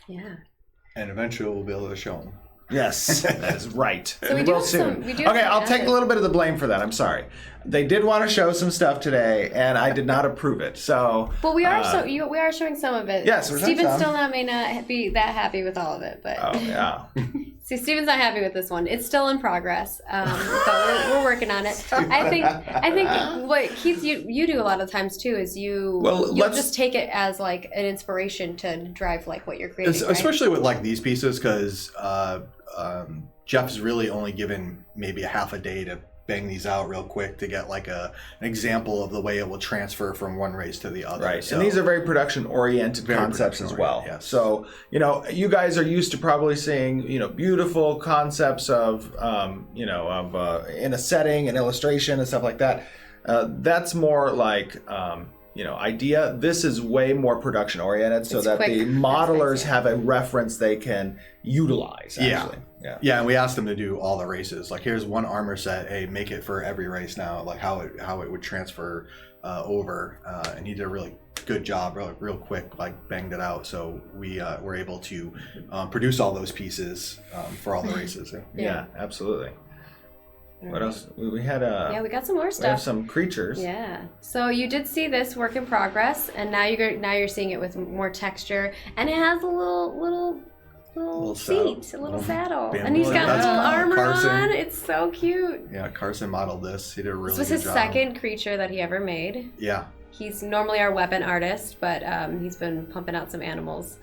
Yeah.
And eventually we'll be able to show them.
Yes, that is right.
So we do have some- we do have
Okay,
some
I'll take a
assets.
little bit of the blame for that. I'm sorry. They did want to show some stuff today, and I did not approve it. So,
Well, we are we are showing some of it.
Yes, we're showing
Steven
some.
still may not be that happy with all of it, but
oh yeah,
see, Steven's not happy with this one. It's still in progress, but we're working on it. I think what Keith you do a lot of times too is you'll
let's-
just take it as like an inspiration to drive like what you're creating. Right?
Especially with like these pieces, because Jeff's really only given maybe a half a day to bang these out real quick to get like an example of the way it will transfer from one race to the other.
right.
So,
And these are very production-oriented
Very
concepts as well.
production-oriented, yes.
So, you guys are used to probably seeing, beautiful concepts of, in a setting, an illustration, and stuff like that. That's more like. Idea. This is way more production oriented, so
It's
that
quick.
the
That's what I
modelers
see.
have a reference they can utilize. Actually.
Yeah, and we asked them to do all the races. Like, here's one armor set. Hey, make it for every race now. Like how it would transfer over. And he did a really good job, real quick. Like banged it out. So we were able to produce all those pieces for all the races.
Yeah, absolutely. What else? We had
Yeah, we got some more
we have
stuff.
some creatures.
Yeah. So you did see this work in progress, and now you're seeing it with more texture, and it has a little
saddle.
seat, a little saddle,
bamboo.
and he's got
That's
little armor
Carson.
on. It's so cute.
Yeah, Carson modeled this. He did a really
This was
good
his
job.
second creature that he ever made.
Yeah.
He's normally our weapon artist, but he's been pumping out some animals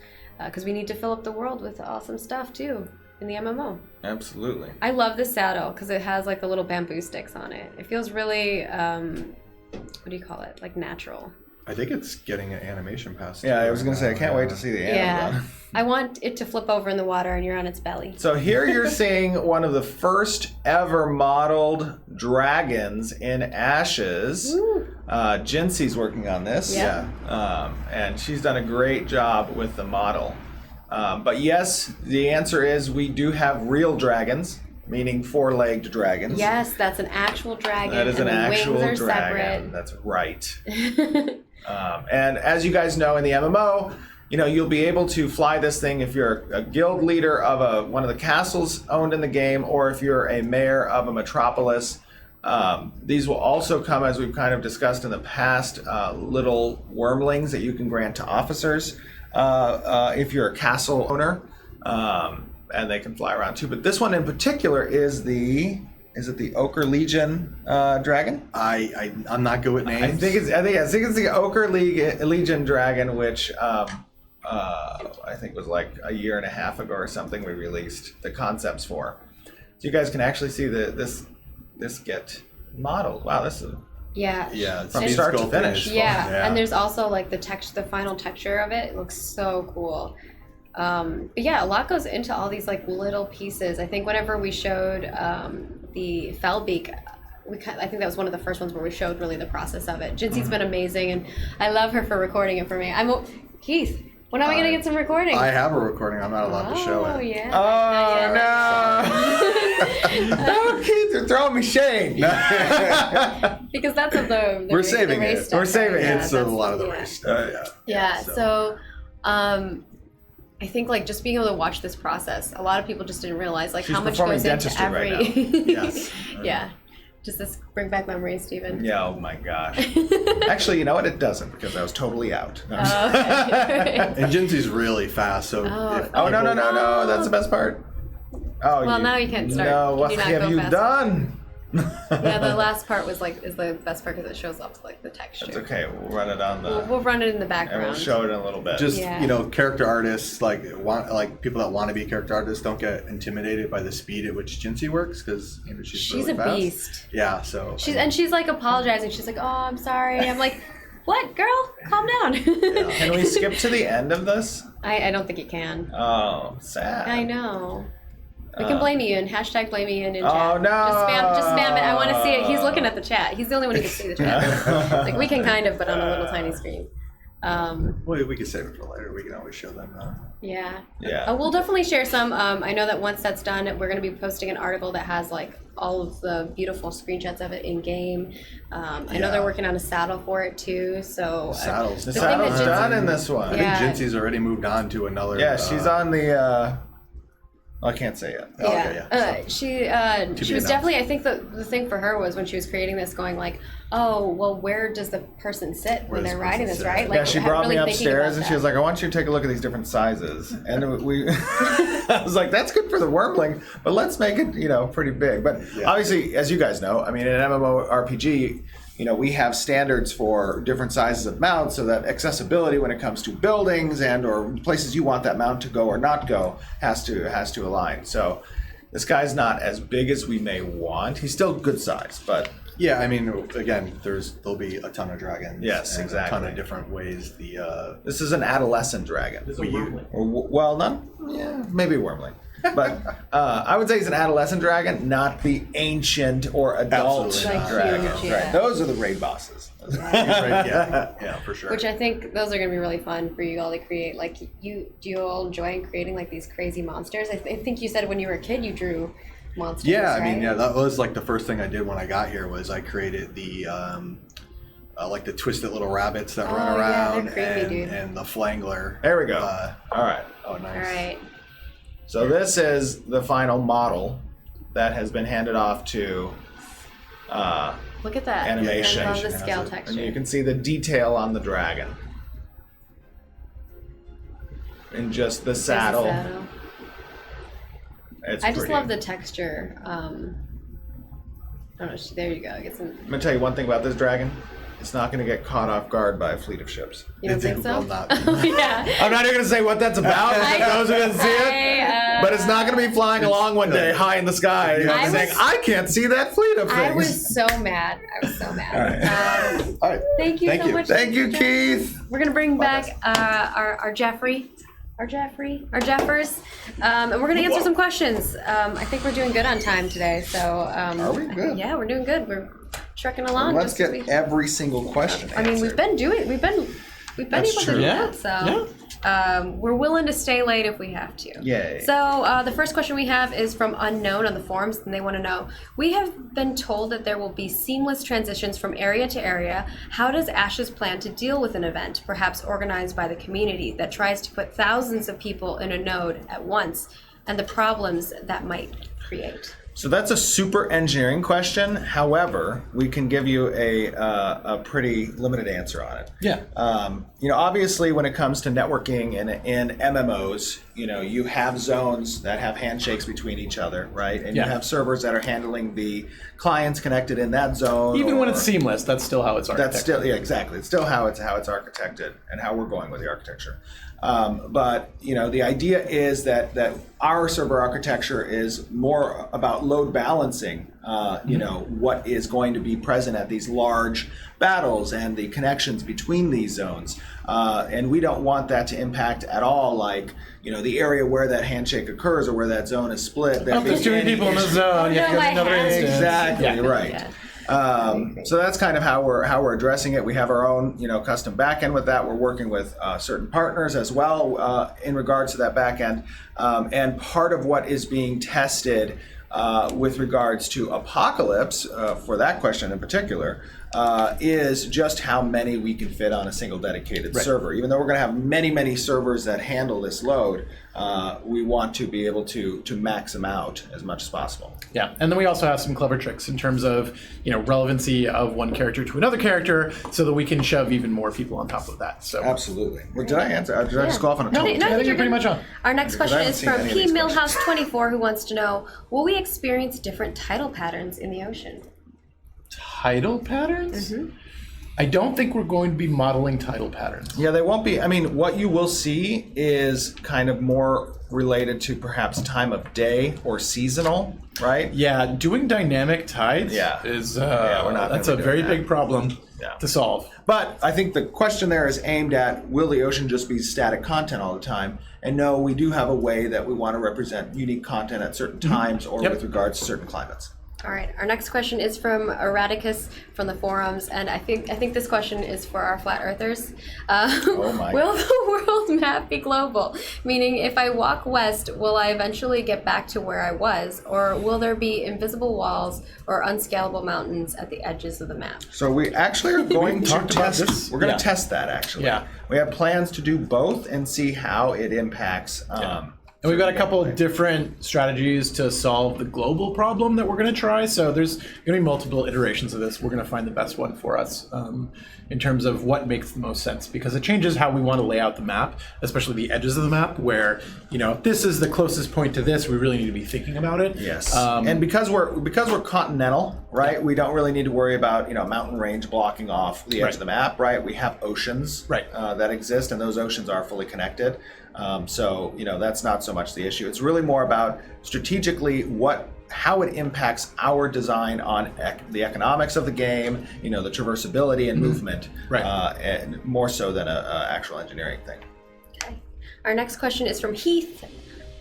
because we need to fill up the world with awesome stuff too in the MMO.
Absolutely.
I love this saddle because it has like the little bamboo sticks on it. It feels really, what do you call it? Like natural.
I think it's getting an animation pass.
Yeah, I was gonna say I can't wait to see the animals on
Yeah.
it.
I want it to flip over in the water and you're on its belly.
So here you're seeing one of the first ever modeled dragons in Ashes. Jincy's working on this.
Yeah.
And she's done a great job with the model. But yes, the answer is we do have real dragons, meaning four-legged dragons.
Yes, that's an actual dragon.
That is an
and the
actual
wings are
dragon. That's right. And as you guys know in the MMO, you'll be able to fly this thing if you're a guild leader of one of the castles owned in the game, or if you're a mayor of a metropolis. These will also come, as we've kind of discussed in the past, little wormlings that you can grant to officers if you're a castle owner, and they can fly around too. But this one in particular is the Ochre Legion dragon?
I'm not good with names.
I think it's the Ochre Legion dragon, which I think was like a year and a half ago or something. We released the concepts for, so you guys can actually see this get modeled. Wow, this is
Yeah.
Yeah,
from
speed
start to
sculpting
finish.
is
Yeah.
fun,
And there's also like the final texture of it. It looks so cool. But yeah, a lot goes into all these like little pieces. I think whenever we showed the Fellbeak, I think that was one of the first ones where we showed really the process of it. Jincy's been amazing, and I love her for recording it for me. Keith, when am I gonna get some recording?
I have a recording. I'm not allowed to show
Oh
it.
yeah.
Oh no! No, Keith, you're throwing me shade.
Because that's of the
We're
the
saving
race
it.
stuff,
We're saving
right?
it.
Yeah,
It's a
that's-
lot of the
yeah.
race stuff.
Yeah,
so-
so I think like just being able to watch this process, a lot of people just didn't realize like
She's
how much
performing
goes into
dentistry
every
right
Yes.
yeah. Does this bring back memories, Stephen?
Yeah, oh my gosh. Actually, you know what? It doesn't, because I was totally out. No, I'm just-
Oh, okay.
And Jincy's really fast, so if
Oh, no,
people-
that's the best part. Oh,
Well, now you can't start.
No,
Can
what
you not
have
go
you
faster?
done?
Yeah, the last part is the best part because it shows off like the texture.
It's okay. We'll run it on the.
We'll run it in the
and
background.
we'll show it in a little bit.
just
Yeah.
character artists like people that want to be character artists don't get intimidated by the speed at which Jincy works, because she's
She's
really
a
fast.
beast.
Yeah, so
She's like apologizing. She's like, "Oh, I'm sorry." I'm like, "What, girl? Calm down."
Can we skip to the end of this?
I don't think you can.
Oh, sad.
I know. We can blame Ian. Hashtag blame Ian in
Oh,
chat.
no.
Just spam it. I want to see it. He's looking at the chat. He's the only one who can see the chat. Like we can kind of, but on a little tiny screen.
well, we can save it for later. We can always show them.
Yeah.
Yeah.
We'll definitely share some. I know that once that's done, we're going to be posting an article that has like all of the beautiful screenshots of it in game. I know they're working on a saddle for it too. So
Saddles.
The
The thing that
saddle's
Jincy-
done in this one.
I
Yeah.
think Jincy's already moved on to another.
Yeah, she's on the. I can't say it.
Okay, yeah.
She
be
was
announced.
definitely. I think the thing for her was when she was creating this, going like, oh well, where does the person sit
Where
when
does
they're
the
riding
person
this,
sit?
right? Like,
Yeah, she brought
really
me
thinking
upstairs
about
and she
that.
was like, I want you to take a look at these different sizes. And we, I was like, that's good for the wormling, but let's make it, pretty big. But obviously, as you guys know, I mean, in an MMORPG, we have standards for different sizes of mounts, so that accessibility when it comes to buildings and or places you want that mount to go or not go has to align. So this guy's not as big as we may want. He's still good size, but
Yeah, I mean, again, there'll be a ton of dragons.
Yes,
and
exactly.
A ton of different ways
this is an adolescent dragon. Well, maybe a wormling. But I would say he's an adolescent dragon, not the ancient or adult
Absolutely
not.
dragon.
Like huge, yeah.
Right. Those are the raid bosses.
right, yeah, for sure.
Which I think those are going to be really fun for you all to create. Like, do you all enjoy creating like these crazy monsters? I think you said when you were a kid you drew monsters.
Yeah, I
right?
mean, that was like the first thing I did when I got here was I created the like the twisted little rabbits that run
Oh, yeah,
around
they're creepy, dude.
and the flangler.
There we go. All right.
Oh, nice.
All right.
So this is the final model that has been handed off to
Look at that.
animation.
I love the scale
And
texture.
you can see the detail on the dragon. And just the
There's the
saddle.
saddle.
It's
I just
pretty.
love the texture. I don't know. There you go. Get some.
I'm gonna tell you one thing about this dragon. It's not gonna get caught off guard by a fleet of ships.
You don't think so?
will not.
Yeah.
I'm not even gonna say what that's about.
I-
Those who didn't see it. But it's not going to be flying along one day high in the sky,
I
saying,
was-
"I can't see that fleet of things."
I was so mad.
All right.
All right.
Thank you so much.
Thank you,
Jeff.
Keith.
We're gonna bring back our Jeffrey, our Jeffers, and we're gonna answer some questions. I think we're doing good on time today, so
Are we good?
Yeah, we're doing good. We're trucking along.
Let's
just as
get
we-
every single question.
I mean, we've been
That's
able to
true.
do
Yeah,
that, so we're willing to stay late if we have to.
Yay.
So the first question we have is from Unknown on the forums, and they want to know, we have been told that there will be seamless transitions from area to area. How does Ashes plan to deal with an event, perhaps organized by the community, that tries to put thousands of people in a node at once, and the problems that might create?
So that's a super engineering question. However, we can give you a pretty limited answer on it.
Yeah.
Obviously, when it comes to networking in MMOs, you have zones that have handshakes between each other, right? And
Yeah.
you have servers that are handling the clients connected in that zone.
Even when
or-
it's seamless, that's still how it's architected.
That's still, yeah, exactly. It's still how it's architected and how we're going with the architecture. But the idea is that our server architecture is more about load balancing. What is going to be present at these large battles and the connections between these zones, and we don't want that to impact at all, like the area where that handshake occurs or where that zone is split.
Oh, there's too many people in the zone. You have to go to another instance.
Exactly,
Yeah.
right.
Yeah.
So that's kind of how we're addressing it. We have our own custom backend with that. We're working with certain partners as well in regards to that backend. And part of what is being tested with regards to Apocalypse, for that question in particular, is just how many we can fit on a single dedicated server. Even though we're going to have many, many servers that handle this load, we want to be able to max them out as much as possible.
Yeah, and then we also have some clever tricks in terms of relevancy of one character to another character, so that we can shove even more people on top of that. So
Absolutely. Well, did I answer? Did I just go off on a
No,
tangent?
no,
I think
you're
you're pretty
good.
much on.
Our next
Because I
question
haven't
is
seen
from
any of
P
these
Millhouse 24, who wants to know, will we experience different tidal patterns in the ocean?
Tidal patterns?
Mm-hmm.
I don't think we're going to be modeling tidal patterns.
Yeah, they won't be. I mean, what you will see is kind of more related to perhaps time of day or seasonal, right?
Yeah, doing dynamic tides
Yeah.
is
we're not
that's
gonna
a
be
very
doing that.
big problem
Yeah.
to solve.
But I think the question there is aimed at, will the ocean just be static content all the time? And no, we do have a way that we want to represent unique content at certain times or
Yep.
with regards to certain climates.
All right, our next question is from Erraticus from the forums, and I think this question is for our flat earthers.
Oh my.
Will the world map be global? Meaning, if I walk west, will I eventually get back to where I was, or will there be invisible walls or unscalable mountains at the edges of the map?
So we actually are going to
talked about
test.
this.
We're going to
Yeah.
test that actually.
Yeah.
We have plans to do both and see how it impacts.
And we've got a couple of different strategies to solve the global problem that we're going to try. So there's going to be multiple iterations of this. We're going to find the best one for us in terms of what makes the most sense, because it changes how we want to lay out the map, especially the edges of the map, where if this is the closest point to this, we really need to be thinking about it.
Yes, and because we're continental, right? We don't really need to worry about mountain range blocking off the edge
Right.
of the map, right? We have oceans,
Right.
that exist, and those oceans are fully connected. So that's not so much the issue. It's really more about strategically how it impacts our design on the economics of the game, the traversability and movement,
Right.
and more so than a actual engineering thing.
Okay. Our next question is from Heath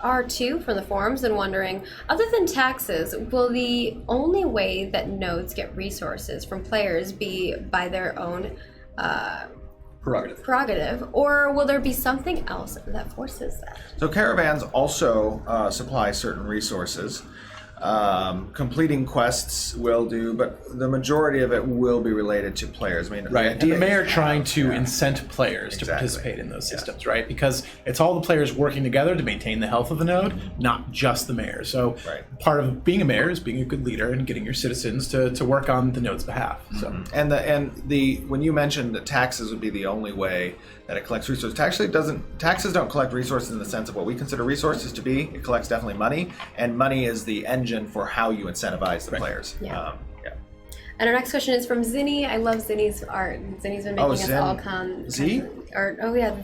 R2 from the forums, and wondering, other than taxes, will the only way that nodes get resources from players be by their own prerogative, or will there be something else that forces that?
So caravans also supply certain resources. completing quests will do, but the majority of it will be related to players. I mean,
Right, and the
idea
mayor
is-
trying to incent players to
Exactly.
participate in those systems, right? Because it's all the players working together to maintain the health of the node, not just the mayor. So
Right.
part of being a mayor is being a good leader and getting your citizens to work on the node's behalf. So
And the when you mentioned that taxes would be the only way that it collects resources, taxes don't collect resources in the sense of what we consider resources to be. It collects definitely money, and money is the engine for how you incentivize the players.
Yeah. And our next question is from Zinni. I love Zinni's art. Zinni's been making us
Zin-
all
Z?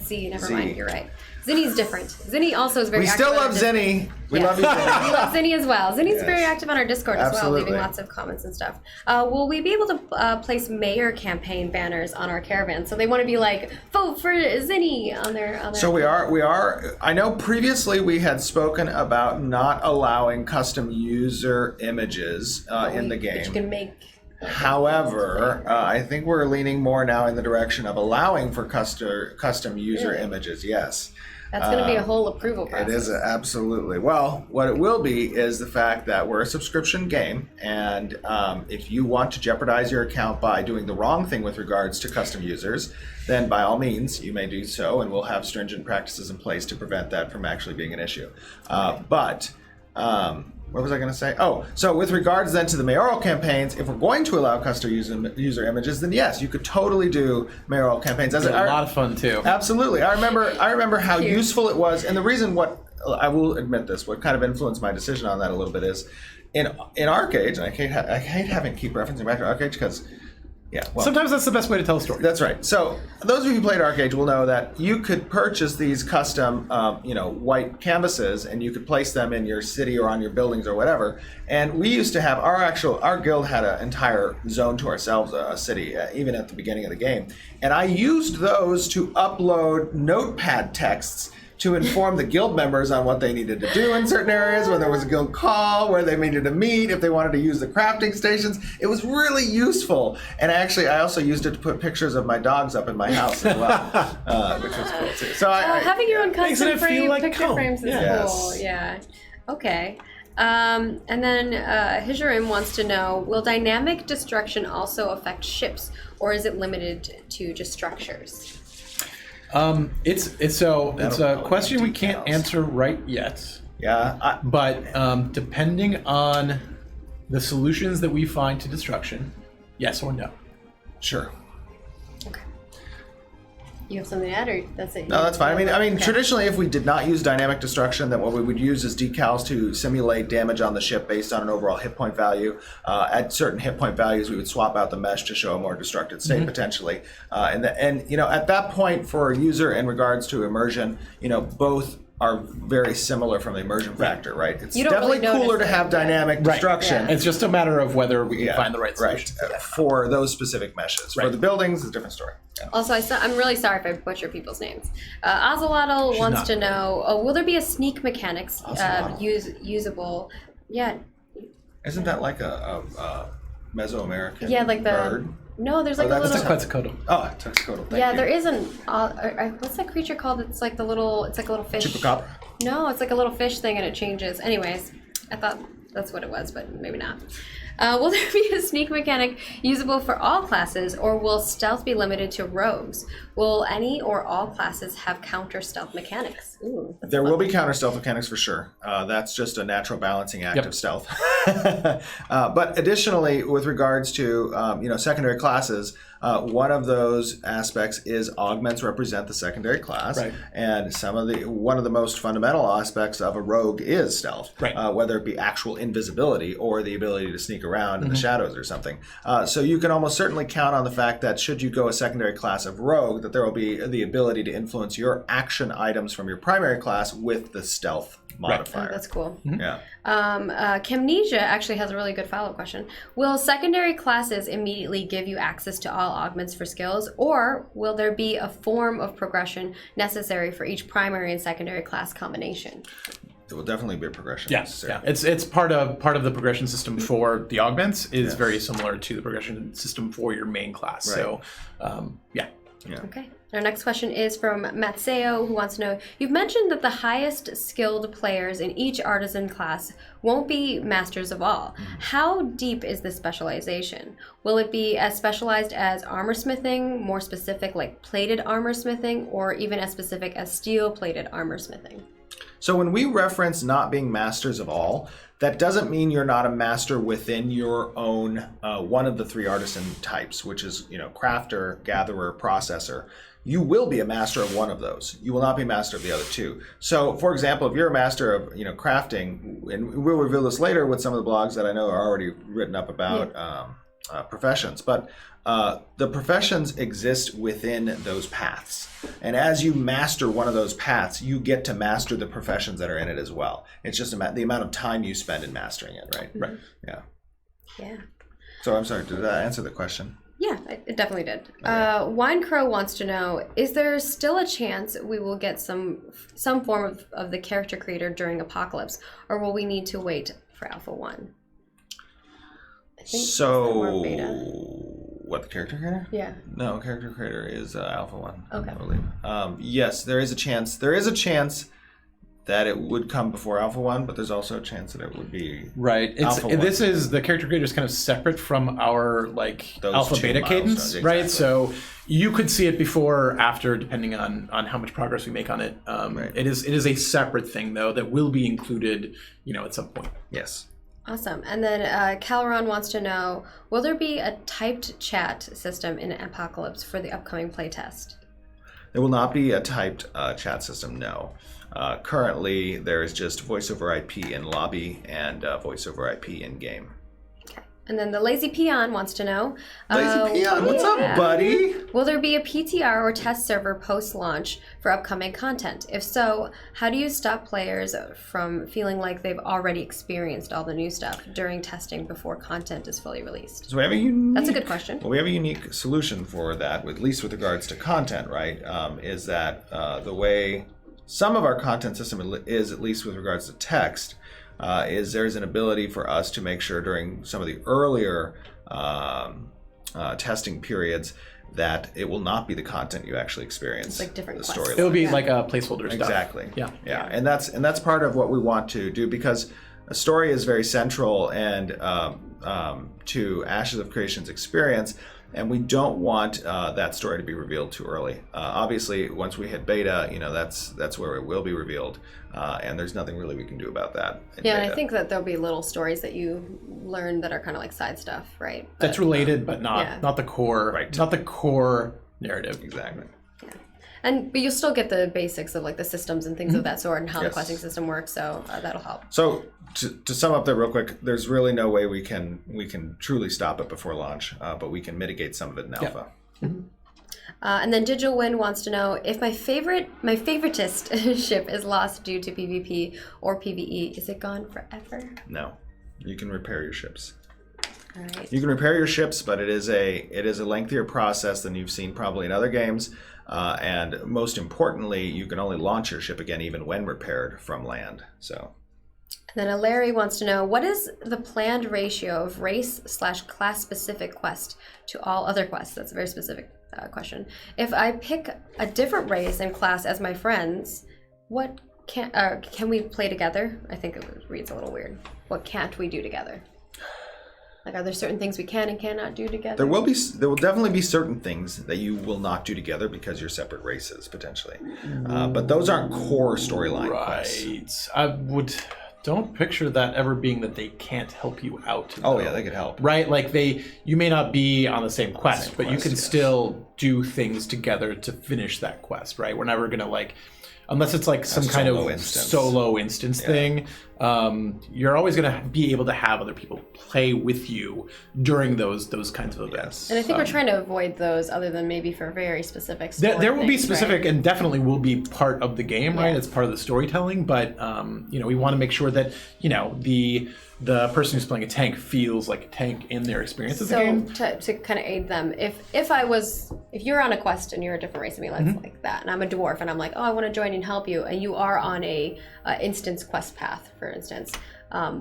Z. Never
Z.
mind. You're right. Zinni's different. Zinni also is very
We
active
still
on our
love
Discord.
Zinni. We
Yes.
love you, Zinni.
We love Zinni as well. Zinni's
Yes.
very active on our Discord as well,
Absolutely.
leaving lots of comments and stuff. Will we be able to place mayor campaign banners on our caravan? So they want to be like, vote for Zinni on their.
So we are. I know previously we had spoken about not allowing custom user images in the
That you
game.
can make.
However, I think we're leaning more now in the direction of allowing for custom user
Really?
images. Yes.
That's going to be a whole approval process.
It is absolutely. Well, what it will be is the fact that we're a subscription game, and if you want to jeopardize your account by doing the wrong thing with regards to custom users, then by all means you may do so, and we'll have stringent practices in place to prevent that from actually being an issue. What was I going to say? Oh, so with regards then to the mayoral campaigns, if we're going to allow custom user images, then yes, you could totally do mayoral campaigns.
it's a lot of fun too.
Absolutely. I remember how useful it was, and the reason I will admit this, what kind of influenced my decision on that a little bit is in ArcAge, and I hate having keep referencing back to ArcAge because
Sometimes that's the best way to tell a story.
that's right. So those of you who played ArcAge will know that you could purchase these custom, white canvases, and you could place them in your city or on your buildings or whatever. And we used to have our guild had an entire zone to ourselves, a city, even at the beginning of the game. And I used those to upload notepad texts to inform the guild members on what they needed to do in certain areas, when there was a guild call, where they needed to meet, if they wanted to use the crafting stations. It was really useful. And I also used it to put pictures of my dogs up in my house as well, which was cool too. So
Having your own
Makes it
custom
feel like
picture
home.
frames is
Yes.
cool. Yeah. Okay. And then Hijarim wants to know, will dynamic destruction also affect ships, or is it limited to just structures?
It's a question we can't answer right yet.
yeah,
But depending on the solutions that we find to destruction, yes or no.
sure.
Okay. You have something to add, or that's it?
No, that's fine. I mean,
Okay.
traditionally, if we did not use dynamic destruction, then what we would use is decals to simulate damage on the ship based on an overall hit point value. At certain hit point values, we would swap out the mesh to show a more destructed state potentially. And at that point, for a user in regards to immersion, both are very similar from the immersion factor, right? It's
You don't
definitely
really
cooler
notice
to have
it.
dynamic destruction.
It's just a matter of whether we can
Yeah,
find the right solution.
for those specific meshes. For
Right.
the buildings, it's a different story. Yeah.
Also, I'm really sorry if I butcher people's names. Ozolotl wants
not
to know, will there be a sneak mechanics
Ozolotl.
usable? Yeah.
Isn't that like a Mesoamerican
Yeah, like the...
bird?
No, there's like a
that's
little...
a
Quetzalcoatl.
Oh, Texcoatl, thank
Yeah,
you.
there is an... what's that creature called? It's like a little fish.
Chupacabra?
No, it's like a little fish thing and it changes. Anyways, I thought that's what it was, but maybe not. Will there be a sneak mechanic usable for all classes, or will stealth be limited to rogues? Will any or all classes have counter stealth mechanics? Ooh, that's
There will
lovely.
be counter stealth mechanics for sure. That's just a natural balancing act
Yep.
of stealth. But additionally, with regards to secondary classes, one of those aspects is augments represent the secondary class,
Right.
and one of the most fundamental aspects of a rogue is stealth,
Right.
whether it be actual invisibility or the ability to sneak around in the shadows or something. So you can almost certainly count on the fact that should you go a secondary class of rogue, that there will be the ability to influence your action items from your primary class with the stealth
Oh,
modifier.
that's cool.
Yeah.
Camnesia actually has a really good follow-up question. Will secondary classes immediately give you access to all augments for skills, or will there be a form of progression necessary for each primary and secondary class combination?
It will definitely be a progression.
Yes,
necessary.
yeah. It's part of the progression system for the augments is very similar to the progression system for your main class.
Right.
So, yeah.
Yeah.
Okay. Our next question is from Matseo, who wants to know, you've mentioned that the highest skilled players in each artisan class won't be masters of all. How deep is this specialization? Will it be as specialized as armor smithing, more specific like plated armor smithing, or even as specific as steel plated armor smithing?
So when we reference not being masters of all, that doesn't mean you're not a master within your own one of the three artisan types, which is, crafter, gatherer, processor. You will be a master of one of those. You will not be master of the other two. So, for example, if you're a master of, crafting, and we'll reveal this later with some of the blogs that I know are already written up about professions, but the professions exist within those paths. And as you master one of those paths, you get to master the professions that are in it as well. It's just the amount of time you spend in mastering it, right?
Right.
Yeah.
Yeah.
So I'm sorry, did that answer the question?
Yeah, it definitely did. Wine Crow wants to know, is there still a chance we will get some form of the character creator during Apocalypse, or will we need to wait for Alpha 1? I think
So,
beta.
what, the character creator?
Yeah.
No, character creator is Alpha 1,
Okay.
I believe. Yes, there is a chance. There is a chance that it would come before Alpha 1, but there's also a chance that it would be
Right.
Alpha 1.
This is the character creator is kind of separate from our
Those
alpha
two
beta cadence,
milestones,
right?
exactly.
So you could see it before or after, depending on how much progress we make on it.
Right.
It is a separate thing though that will be included, at some point.
Yes.
Awesome. And then Caloron wants to know, will there be a typed chat system in Apocalypse for the upcoming playtest?
There will not be a typed chat system, no. Currently, there is just voice over IP in lobby and voice over IP in game.
Okay. And then the Lazy Peon wants to know,
Lazy Peon, what's up, buddy?
will there be a PTR or test server post-launch for upcoming content? If so, how do you stop players from feeling like they've already experienced all the new stuff during testing before content is fully released?
So we have a unique,
That's a good question.
Well, we have a unique solution for that, at least with regards to content, right? Is that the way some of our content system is, at least with regards to text, is there's an ability for us to make sure during some of the earlier testing periods that it will not be the content you actually experience.
It's like different
the
quests.
story.
It'll be like a placeholder stuff.
Exactly.
Yeah.
Yeah, and that's part of what we want to do, because a story is very central and to Ashes of Creation's experience, and we don't want that story to be revealed too early. Obviously, once we hit beta, that's where it will be revealed, and there's nothing really we can do about that.
Yeah, and I
beta.
think that there'll be little stories that you learn that are kind of like side stuff, right?
That's related, but not the core.
Right.
Not the core narrative.
Exactly.
But you'll still get the basics of like the systems and things of that sort and how the
Yes.
questing system works, so that'll help.
So to sum up that real quick, there's really no way we can truly stop it before launch, but we can mitigate some of it in alpha.
And then Digital Win wants to know, if my favoritist ship is lost due to PvP or PvE, is it gone forever?
No, you can repair your ships.
All right.
You can repair your ships, but it is a lengthier process than you've seen probably in other games. And most importantly, you can only launch your ship again even when repaired from land. So,
And then Larry wants to know, what is the planned ratio of race/class specific quest to all other quests? That's a very specific question. If I pick a different race and class as my friends, what can we play together? I think it reads a little weird. What can't we do together? Like, are there certain things we can and cannot do together?
there will definitely be certain things that you will not do together because you're separate races potentially, but those aren't core storyline quests.
Right. I don't picture that ever being that they can't help you out.
Oh
though.
yeah, they could help.
Right, like you may not be on the same quest,
same
but you
quest,
can
yes.
still do things together to finish that quest, right? We're never gonna unless it's like some kind of
solo instance.
solo instance thing, you're always gonna be able to have other people play with you during those kinds of events.
And I think we're trying to avoid those, other than maybe for very specific story
There will be
things,
specific,
right?
and definitely will be part of the game, right?
Yeah.
It's part of the storytelling, but we want to make sure that the person who's playing a tank feels like a tank in their experience of the game.
So to kind of aid them, if you're on a quest and you're a different race than me, let's like that, and I'm a dwarf and I'm like, oh, I want to join and help you, and you are on a instance quest path, for instance,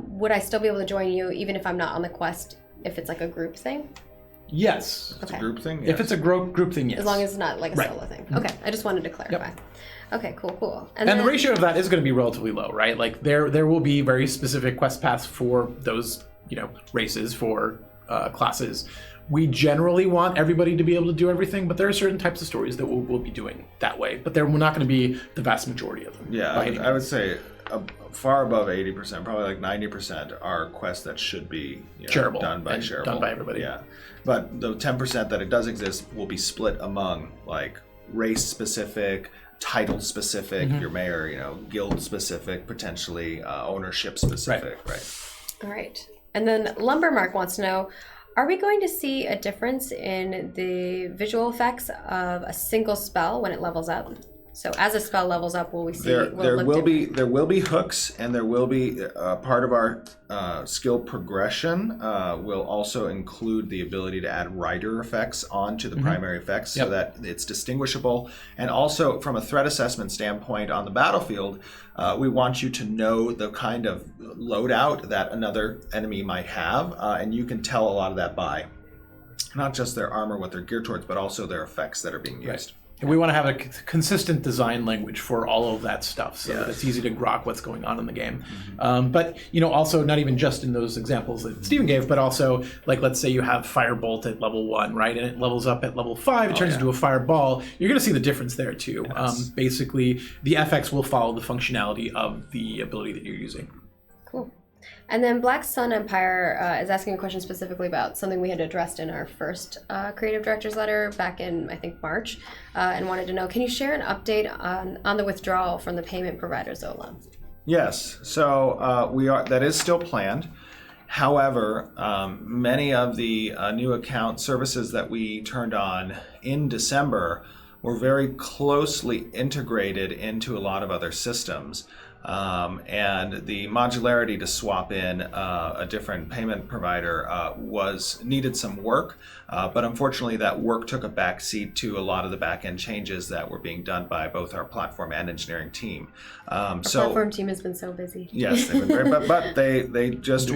would I still be able to join you even if I'm not on the quest, if it's like a group thing?
Yes.
It's
Okay.
a group thing.
If it's a group thing, yes.
As long as it's not like a
Right.
solo thing. Okay, I just wanted to clarify. Okay, cool.
And
then,
the ratio of that is going to be relatively low, right? Like there will be very specific quest paths for those, races, for classes. We generally want everybody to be able to do everything, but there are certain types of stories that we'll be doing that way. But they're not going to be the vast majority of them.
Yeah, I would say far above 80%, probably like 90% are quests that should be
Shareable
done by
and
shareable.
done by everybody.
Yeah, but the 10% that it does exist will be split among like race specific, title specific, your mayor, guild specific, potentially ownership specific, right?
all right. And then Lumbermark wants to know, are we going to see a difference in the visual effects of a single spell when it levels up? So as a spell levels up, will we see?
There
it
will
look
be hooks, and there will be part of our skill progression will also include the ability to add rider effects onto the primary effects, so that it's distinguishable. And also from a threat assessment standpoint on the battlefield, we want you to know the kind of loadout that another enemy might have, and you can tell a lot of that by not just their armor, what they're geared towards, but also their effects that are being used.
And we want to have a consistent design language for all of that stuff, so that it's easy to grok what's going on in the game. But also not even just in those examples that Stephen gave, but also like let's say you have Firebolt at level 1, right, and it levels up at level 5, it turns into a Fireball. You're going to see the difference there too.
Yes.
Basically, the FX will follow the functionality of the ability that you're using.
Cool. And then Black Sun Empire is asking a question specifically about something we had addressed in our first creative director's letter back in, I think, March, and wanted to know, can you share an update on the withdrawal from the payment provider Zola?
Yes, so that is still planned. However, many of the new account services that we turned on in December were very closely integrated into a lot of other systems. And the modularity to swap in a different payment provider needed some work, but unfortunately that work took a backseat to a lot of the back-end changes that were being done by both our platform and engineering team.
Our platform team has been so busy.
Yes, they've been very, but they just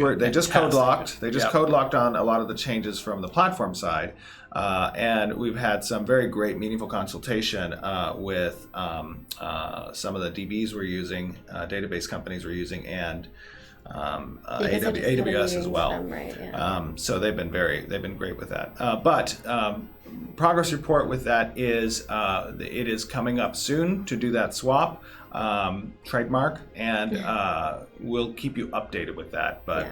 code locked. They just code locked on a lot of the changes from the platform side. And we've had some very great, meaningful consultation with some of the DBs we're using, database companies we're using, and AWS as well.
Them, right, yeah.
So they've been great with that. But progress report with that is it is coming up soon to do that swap. Trademark, and we'll keep you updated with that. But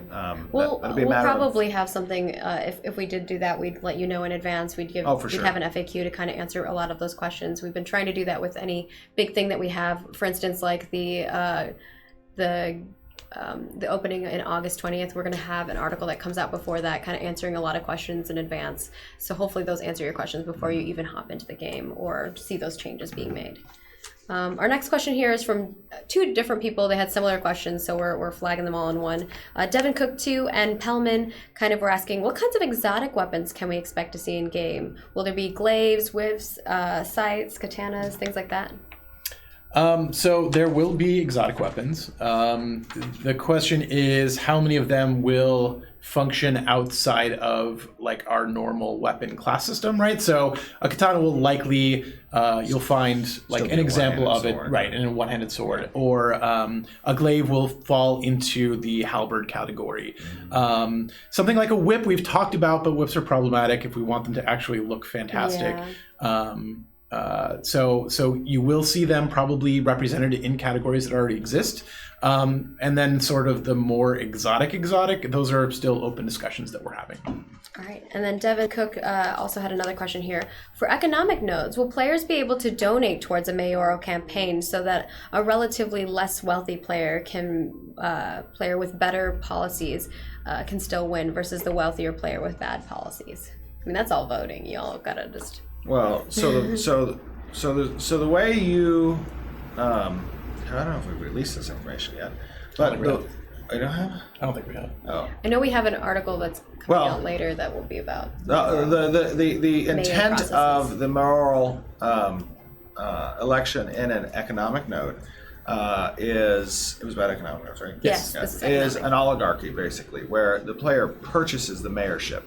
we'll
that'll be a matter
probably have something. If we did do that, we'd let you know in advance. We'd have an FAQ to kind of answer a lot of those questions. We've been trying to do that with any big thing that we have. For instance, like the opening in August 20th, we're going to have an article that comes out before that, kind of answering a lot of questions in advance. So hopefully those answer your questions before you even hop into the game or see those changes being made. Our next question here is from two different people. They had similar questions, so we're flagging them all in one. Devin Cook 2 and Pellman kind of were asking, what kinds of exotic weapons can we expect to see in game? Will there be glaives, whiffs, scythes, katanas, things like that?
So there will be exotic weapons. The question is how many of them will function outside of like our normal weapon class system, right? So a katana will likely, you'll find like an example of it, right, in a one-handed sword, or a glaive will fall into the halberd category. Something like a whip we've talked about, but whips are problematic if we want them to actually look fantastic. So you will see them probably represented in categories that already exist. And then sort of the more exotic, those are still open discussions that we're having.
All right. And then Devin Cook also had another question here. For economic nodes, will players be able to donate towards a mayoral campaign so that a relatively less wealthy player with better policies can still win versus the wealthier player with bad policies? I mean, that's all voting. You all gotta just...
Well, so the way you, I don't know if we've released this information yet, but you don't have?
I don't think we have.
Oh,
I know we have an article that's coming out later that will be about
the intent
processes.
of the mayoral election in an economic node it was about economic nodes, right?
Yes, this is
is
economic.
an oligarchy basically, where the player purchases the mayorship.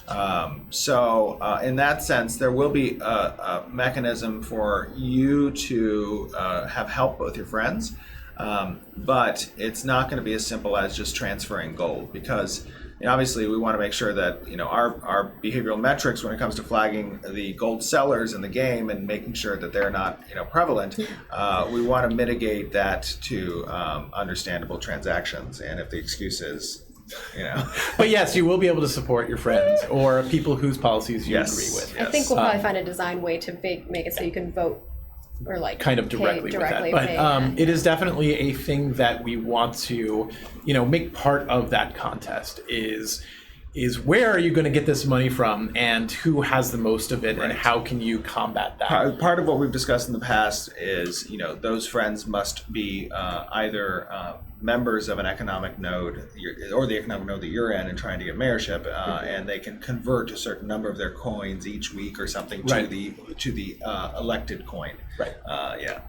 In that sense, there will be a mechanism for you to have help with your friends, but it's not going to be as simple as just transferring gold, because obviously we want to make sure that our behavioral metrics when it comes to flagging the gold sellers in the game and making sure that they're not prevalent. We want to mitigate that to understandable transactions, and if the excuse is
But yes, you will be able to support your friends or people whose policies you
Yes.
agree with.
I think we'll probably find a design way to make it so you can vote or like
Kind of
pay
directly with that. But
pay that.
it is definitely a thing that we want to, make part of that contest is where are you going to get this money from, and who has the most of it, and how can you combat that?
Part of what we've discussed in the past is, those friends must be either members of an economic node or the economic node that you're in and trying to get mayorship, and they can convert a certain number of their coins each week or something to the elected coin.
Right.
Yeah.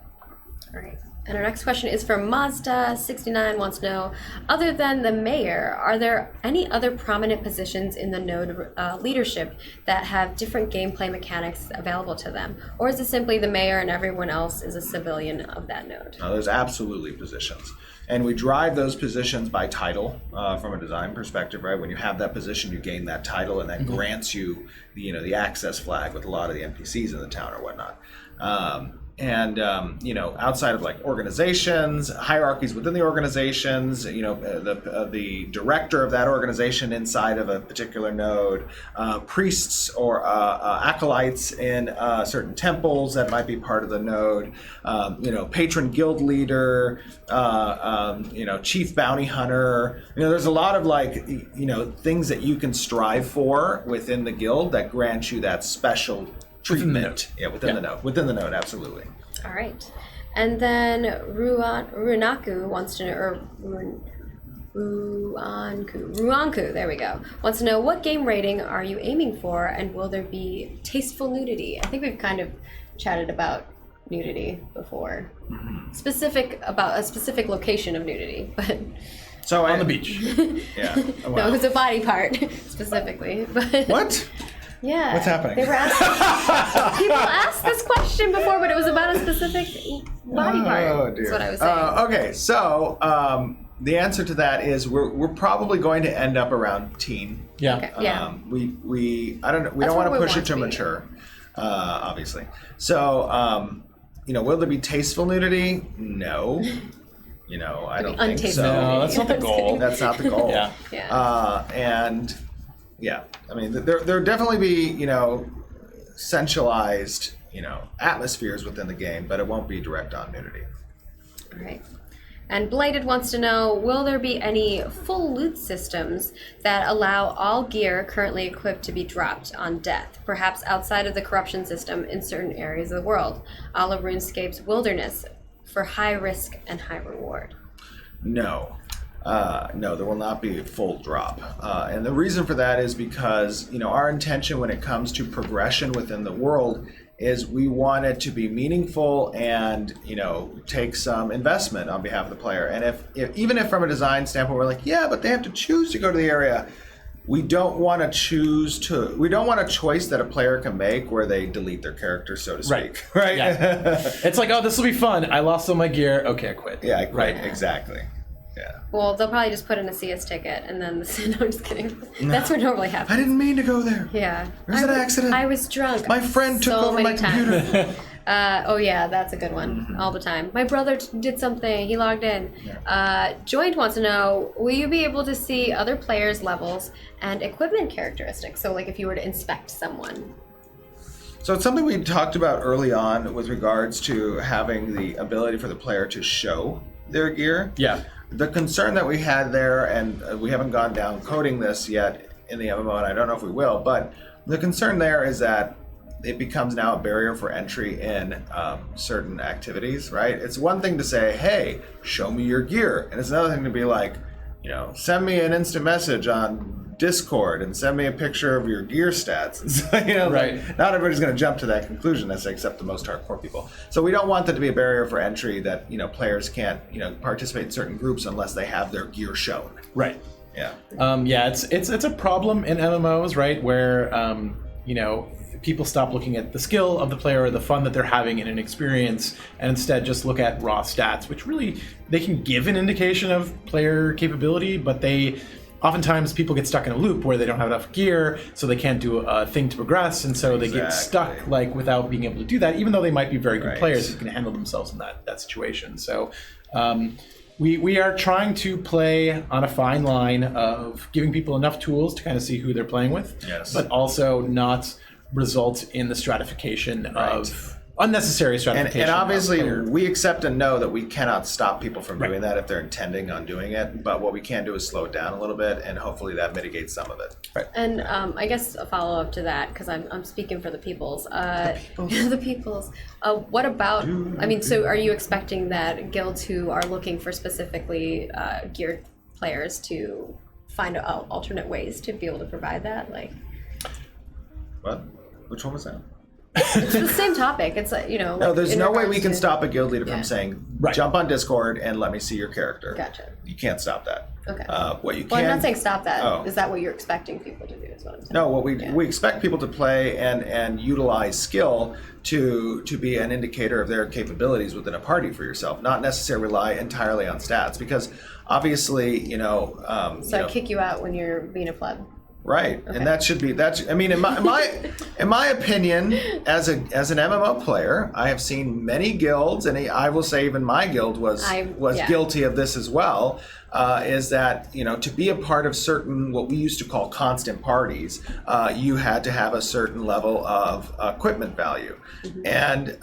All right. And our next question is from Mazda69, wants to know, other than the mayor, are there any other prominent positions in the node leadership that have different gameplay mechanics available to them? Or is it simply the mayor and everyone else is a civilian of that node?
No, there's absolutely positions. And we drive those positions by title from a design perspective, right? When you have that position, you gain that title, and that grants you the access flag with a lot of the NPCs in the town or whatnot. Outside of like organizations, hierarchies within the organizations, the director of that organization inside of a particular node, priests or acolytes in certain temples that might be part of the node, patron guild leader, chief bounty hunter. There's a lot of things that you can strive for within the guild that grant you that special treatment. Within the node, absolutely.
All right. And then Ruanaku wants to know, or Ruanku, there we go, wants to know, what game rating are you aiming for, and will there be tasteful nudity? I think we've kind of chatted about nudity before. About a specific location of nudity, but...
So
on the beach.
Yeah.
No, it's a body part, specifically. But
What?
Yeah.
What's happening?
They were asking, people asked this question before, but it was about a specific body part.
Oh, dear.
That's what I was saying.
Okay, so the answer to that is we're probably going to end up around teen.
Yeah.
Okay. Yeah.
We I don't know. We
That's
don't want
where
to
we
push
want
it to
to be.
mature, obviously. So will there be tasteful nudity? No. I don't think
untasteful
so.
No, that's not the goal.
That's not the goal.
Yeah.
Yeah.
I mean, there definitely be centralized atmospheres within the game, but it won't be direct on nudity.
All right. And Blighted wants to know, will there be any full loot systems that allow all gear currently equipped to be dropped on death, perhaps outside of the corruption system in certain areas of the world, a la RuneScape's Wilderness, for high risk and high reward?
No. No, there will not be a full drop. And the reason for that is because, our intention when it comes to progression within the world is we want it to be meaningful and, take some investment on behalf of the player. And if even if from a design standpoint, we're like, yeah, but they have to choose to go to the area. We don't want a choice that a player can make where they delete their character, so to speak. Right?
Yeah. It's like, oh, this will be fun. I lost all my gear. Okay, I quit.
Yeah, I quit.
Right.
Exactly. Yeah.
Well, they'll probably just put in a CS ticket and then no, I'm just kidding. That's what normally happens.
I didn't mean to go there.
Yeah.
It was an accident.
I was drunk.
My friend took
so
over my
many times.
computer.
Oh yeah, that's a good one. All the time. My brother did something. He logged in. Joint wants to know, will you be able to see other players' levels and equipment characteristics? So like if you were to inspect someone.
So it's something we talked about early on with regards to having the ability for the player to show their gear.
Yeah.
The concern that we had there, and we haven't gone down coding this yet in the MMO, and I don't know if we will, but the concern there is that it becomes now a barrier for entry in certain activities, right? It's one thing to say, hey, show me your gear. And it's another thing to be like, send me an instant message on Discord and send me a picture of your gear stats. And so,
Right.
not everybody's going to jump to that conclusion necessarily, except the most hardcore people. So we don't want that to be a barrier for entry that, players can't, participate in certain groups unless they have their gear shown.
Right.
Yeah.
Yeah, it's a problem in MMOs, right? Where people stop looking at the skill of the player or the fun that they're having in an experience, and instead just look at raw stats, which really they can give an indication of player capability, but oftentimes people get stuck in a loop where they don't have enough gear, so they can't do a thing to progress, and so they get stuck without being able to do that, even though they might be very good players who can handle themselves in that situation. So we are trying to play on a fine line of giving people enough tools to kind of see who they're playing with, but also not result in the stratification of unnecessary stratification.
And obviously, we accept and know that we cannot stop people from doing that if they're intending on doing it. But what we can do is slow it down a little bit, and hopefully that mitigates some of it.
Right.
And I guess a follow up to that, because I'm speaking for the peoples. The peoples. What about? I mean, so are you expecting that guilds who are looking for specifically geared players to find alternate ways to be able to provide that? Like,
What? Which one was that?
it's the same topic. It's
No, there's no way we can stop a guild leader from saying,
Right.
jump on Discord and let me see your character.
Gotcha.
You can't stop that.
Okay.
What you can.
Well, I'm not saying stop that.
Oh.
Is that what you're expecting people to do? Is what I'm saying.
No, what we expect people to play and utilize skill to be an indicator of their capabilities within a party for yourself, not necessarily rely entirely on stats, because obviously,
So I kick you out when you're being a pleb.
Right, and that should be I mean, in my opinion, as an MMO player, I have seen many guilds, and I will say even my guild was guilty of this as well. Is that to be a part of certain what we used to call constant parties, you had to have a certain level of equipment value, and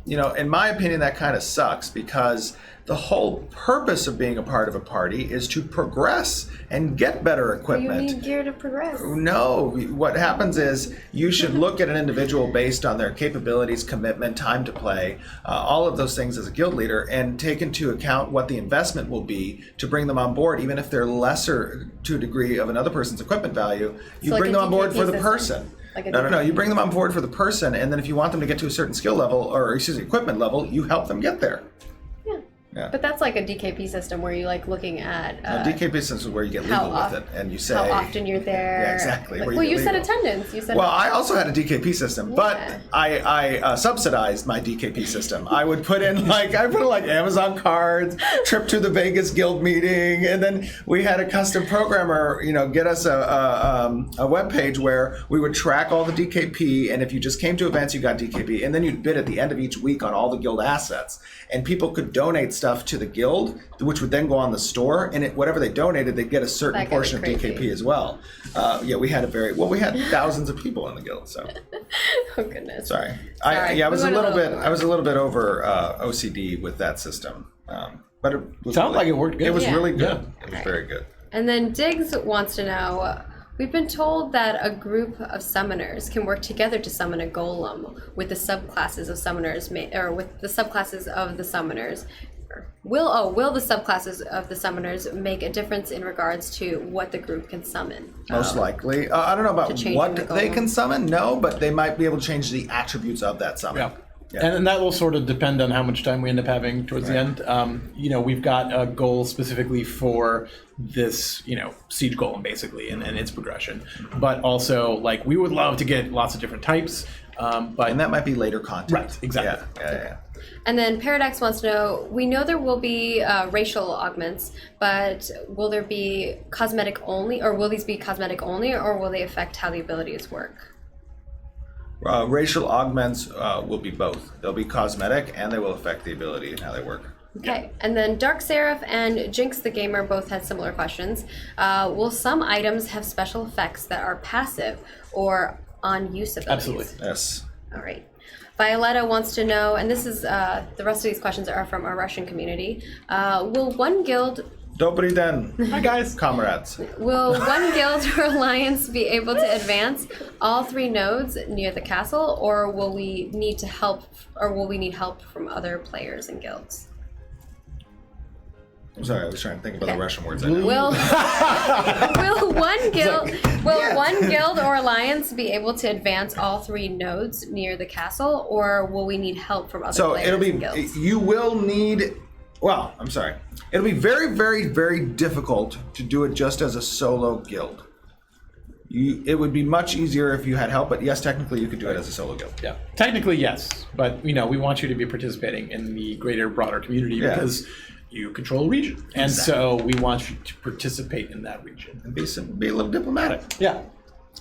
in my opinion, that kind of sucks, because the whole purpose of being a part of a party is to progress and get better equipment.
You need gear to progress.
No, what happens is you should look at an individual based on their capabilities, commitment, time to play, all of those things as a guild leader, and take into account what the investment will be to bring them on board, even if they're lesser to a degree of another person's equipment value. You bring them on board for the person. No. You bring them on board for the person, and then if you want them to get to a certain skill level, or equipment level, you help them get there. Yeah.
But that's like a DKP system where you're looking at
DKP system is where you get legal with it, and you say
how often you're there.
Yeah, exactly.
Well, you said attendance. You said.
Well, I also had a DKP system, but I subsidized my DKP system. I would put in like Amazon cards, trip to the Vegas Guild meeting, and then we had a custom programmer, get us a web page where we would track all the DKP, and if you just came to events, you got DKP, and then you'd bid at the end of each week on all the guild assets, and people could donate stuff to the guild, which would then go on the store, and whatever they donated, they'd get a certain portion of DKP as well. We had we had thousands of people in the guild. So,
oh goodness.
Sorry. I was a little bit over OCD with that system, but it was
sounds like it worked good.
It was really good.
Yeah.
It was very good.
And then Diggs wants to know. We've been told that a group of summoners can work together to summon a golem with the subclasses of summoners, or with the subclasses of the summoners. Will the subclasses of the summoners make a difference in regards to what the group can summon?
Most likely. I don't know about what they can summon, but they might be able to change the attributes of that summon.
Yeah. And that will sort of depend on how much time we end up having towards the end. We've got a goal specifically for this, siege golem basically, and its progression. But also, we would love to get lots of different types. And
that might be later content.
Right, exactly.
Yeah.
And then Paradox wants to know, we know there will be racial augments, but will there be cosmetic only, or will these be cosmetic only, or will they affect how the abilities work?
Racial augments will be both. They'll be cosmetic, and they will affect the ability and how they work.
Okay, and then Dark Seraph and Jinx the Gamer both had similar questions. Will some items have special effects that are passive or on use abilities?
Absolutely.
Yes.
All right. Violetta wants to know, and this is the rest of these questions are from our Russian community. Will one guild?
Dobry den.
Hi guys,
comrades.
Will one guild or alliance be able to advance all 3 nodes near the castle, or will we need help from other players and guilds?
I'm sorry, I was trying to think about the Russian words.
Will one guild or alliance be able to advance all 3 nodes near the castle, or will we need help from other players and guilds?
You will need Well, I'm sorry. It'll be very, very, very difficult to do it just as a solo guild. It would be much easier if you had help, but yes, technically you could do it as a solo guild.
Yeah, technically yes, but we want you to be participating in the greater, broader community because you control a region, and so we want you to participate in that region
And be a little diplomatic.
Yeah.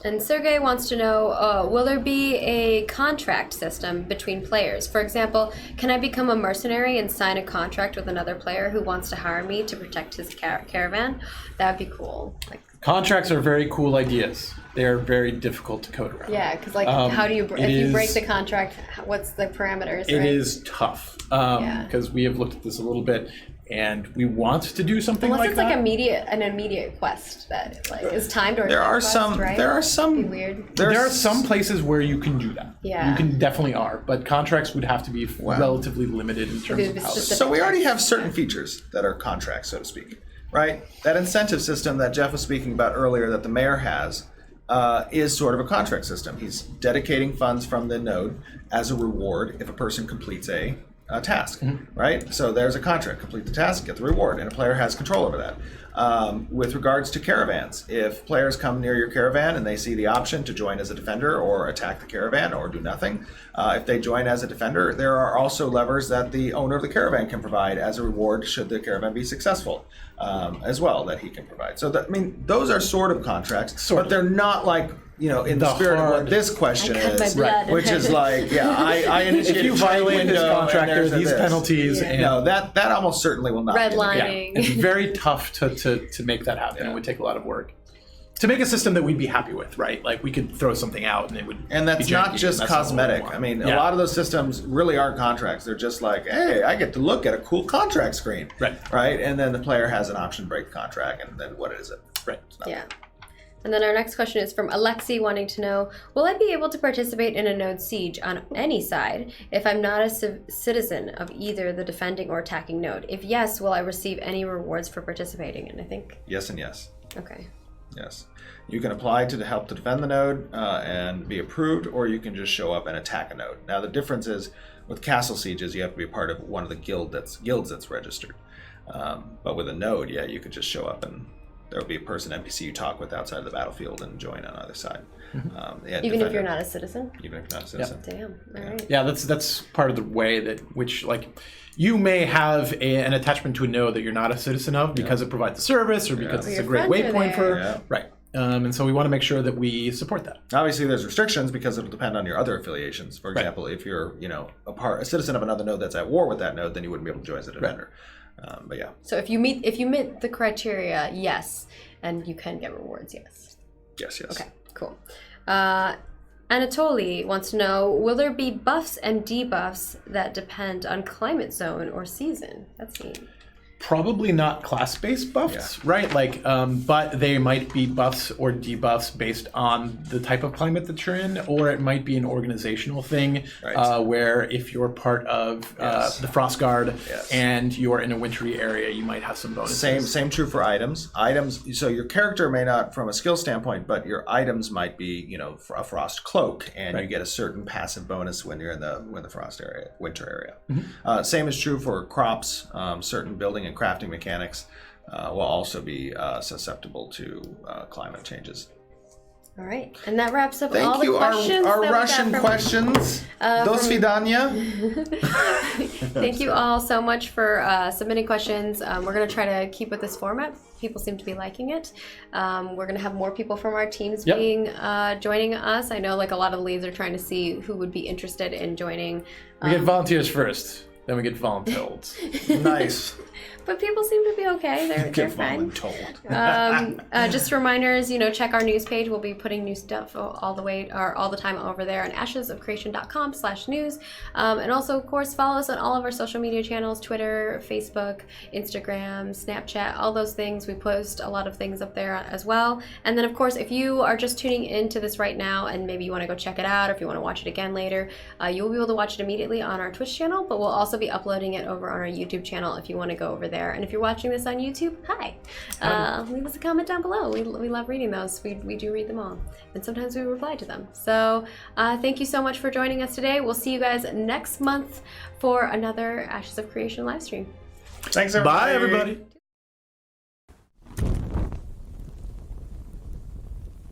And Sergey wants to know, will there be a contract system between players? For example, can I become a mercenary and sign a contract with another player who wants to hire me to protect his caravan? That would be cool. Like,
Contracts are very cool ideas. They're very difficult to code around.
yeah, because how do you, if you break the contract, what's the parameters?
It
right?
is tough because we have looked at this a little bit, and we want to do something
Unless
like
it's
that.
like an immediate quest that like is timed or
There are
quest,
some.
right?
There are some.
Be weird.
There are some places where you can do that.
Yeah.
You can definitely are, but contracts would have to be relatively limited in terms of how.
specific.
So we already have certain features that are contracts, so to speak, right? That incentive system that Jeff was speaking about earlier that the mayor has is sort of a contract system. He's dedicating funds from the node as a reward if a person completes a task, right? So there's a contract. Complete the task, get the reward, and a player has control over that. With regards to caravans, if players come near your caravan and they see the option to join as a defender or attack the caravan or do nothing, if they join as a defender, there are also levers that the owner of the caravan can provide as a reward should the caravan be successful as well that he can provide. So that, I mean, those are sort of contracts, but they're not like, in the spirit of what this question is, which is like, I initiate.
If you violate this contract, there are these penalties.
Yeah.
And
No, that almost certainly will not. be the case.
Redlining.
it's very tough to make that happen. It would take a lot of work to make a system that we'd be happy with, right? Like we could throw something out and it would.
And that's
be
not
janky,
just
and that's not what we
cosmetic.
want.
I mean, a
Yeah.
lot of those systems really aren't contracts. They're just like, hey, I get to look at a cool contract screen. Right. And then the player has an option to break the contract, and then what is it?
Right.
Yeah. And then our next question is from Alexi wanting to know, will I be able to participate in a node siege on any side if I'm not a citizen of either the defending or attacking node? If yes, will I receive any rewards for participating? And I think...
Yes and yes.
Okay.
Yes. You can apply to help to defend the node and be approved, or you can just show up and attack a node. Now the difference is with castle sieges, you have to be a part of one of the guilds that's registered. But with a node, yeah, you could just show up and there will be a person NPC you talk with outside of the battlefield and join on either side.
Even if you're not a citizen?
Even if you're not a citizen.
Damn. All right.
Yeah, that's part of the way that you may have an attachment to a node that you're not a citizen of because it provides a service or because it's a great waypoint for right. And so we want to make sure that we support that.
Obviously, there's restrictions because it'll depend on your other affiliations. For example, if you're a citizen of another node that's at war with that node, then you wouldn't be able to join as a defender. But yeah.
So if you meet the criteria, yes, and you can get rewards, yes.
Yes.
Okay, cool. Anatoly wants to know, will there be buffs and debuffs that depend on climate zone or season? That's neat.
Probably not class-based buffs, right? Like, but they might be buffs or debuffs based on the type of climate that you're in, or it might be an organizational thing where if you're part of the Frost Guard and you're in a wintry area, you might have some bonuses.
Same true for items. Items. So your character may not, from a skill standpoint, but your items might be, a frost cloak, and you get a certain passive bonus when you're in the winter area. Same is true for crops. Certain building and crafting mechanics will also be susceptible to climate changes.
All right, and that wraps up all the questions.
Our
that
Russian
we got
questions. Do svidaniya.
Thank you all so much for submitting questions. We're going to try to keep with this format. People seem to be liking it. We're going to have more people from our teams being joining us. I know like a lot of the leads are trying to see who would be interested in joining.
We get volunteers first, then we get voluntold.
Nice.
But people seem to be okay. They're fine. Just reminders, check our news page. We'll be putting new stuff all the time over there on ashesofcreation.com/news. And also, of course, follow us on all of our social media channels: Twitter, Facebook, Instagram, Snapchat, all those things. We post a lot of things up there as well. And then, of course, if you are just tuning into this right now and maybe you want to go check it out, or if you want to watch it again later, you'll be able to watch it immediately on our Twitch channel, but we'll also be uploading it over on our YouTube channel if you want to go over there. And if you're watching this on YouTube, hi. Leave us a comment down below. We love reading those. We do read them all. And sometimes we reply to them. So thank you so much for joining us today. We'll see you guys next month for another Ashes of Creation live stream.
Thanks, everybody.
Bye, everybody.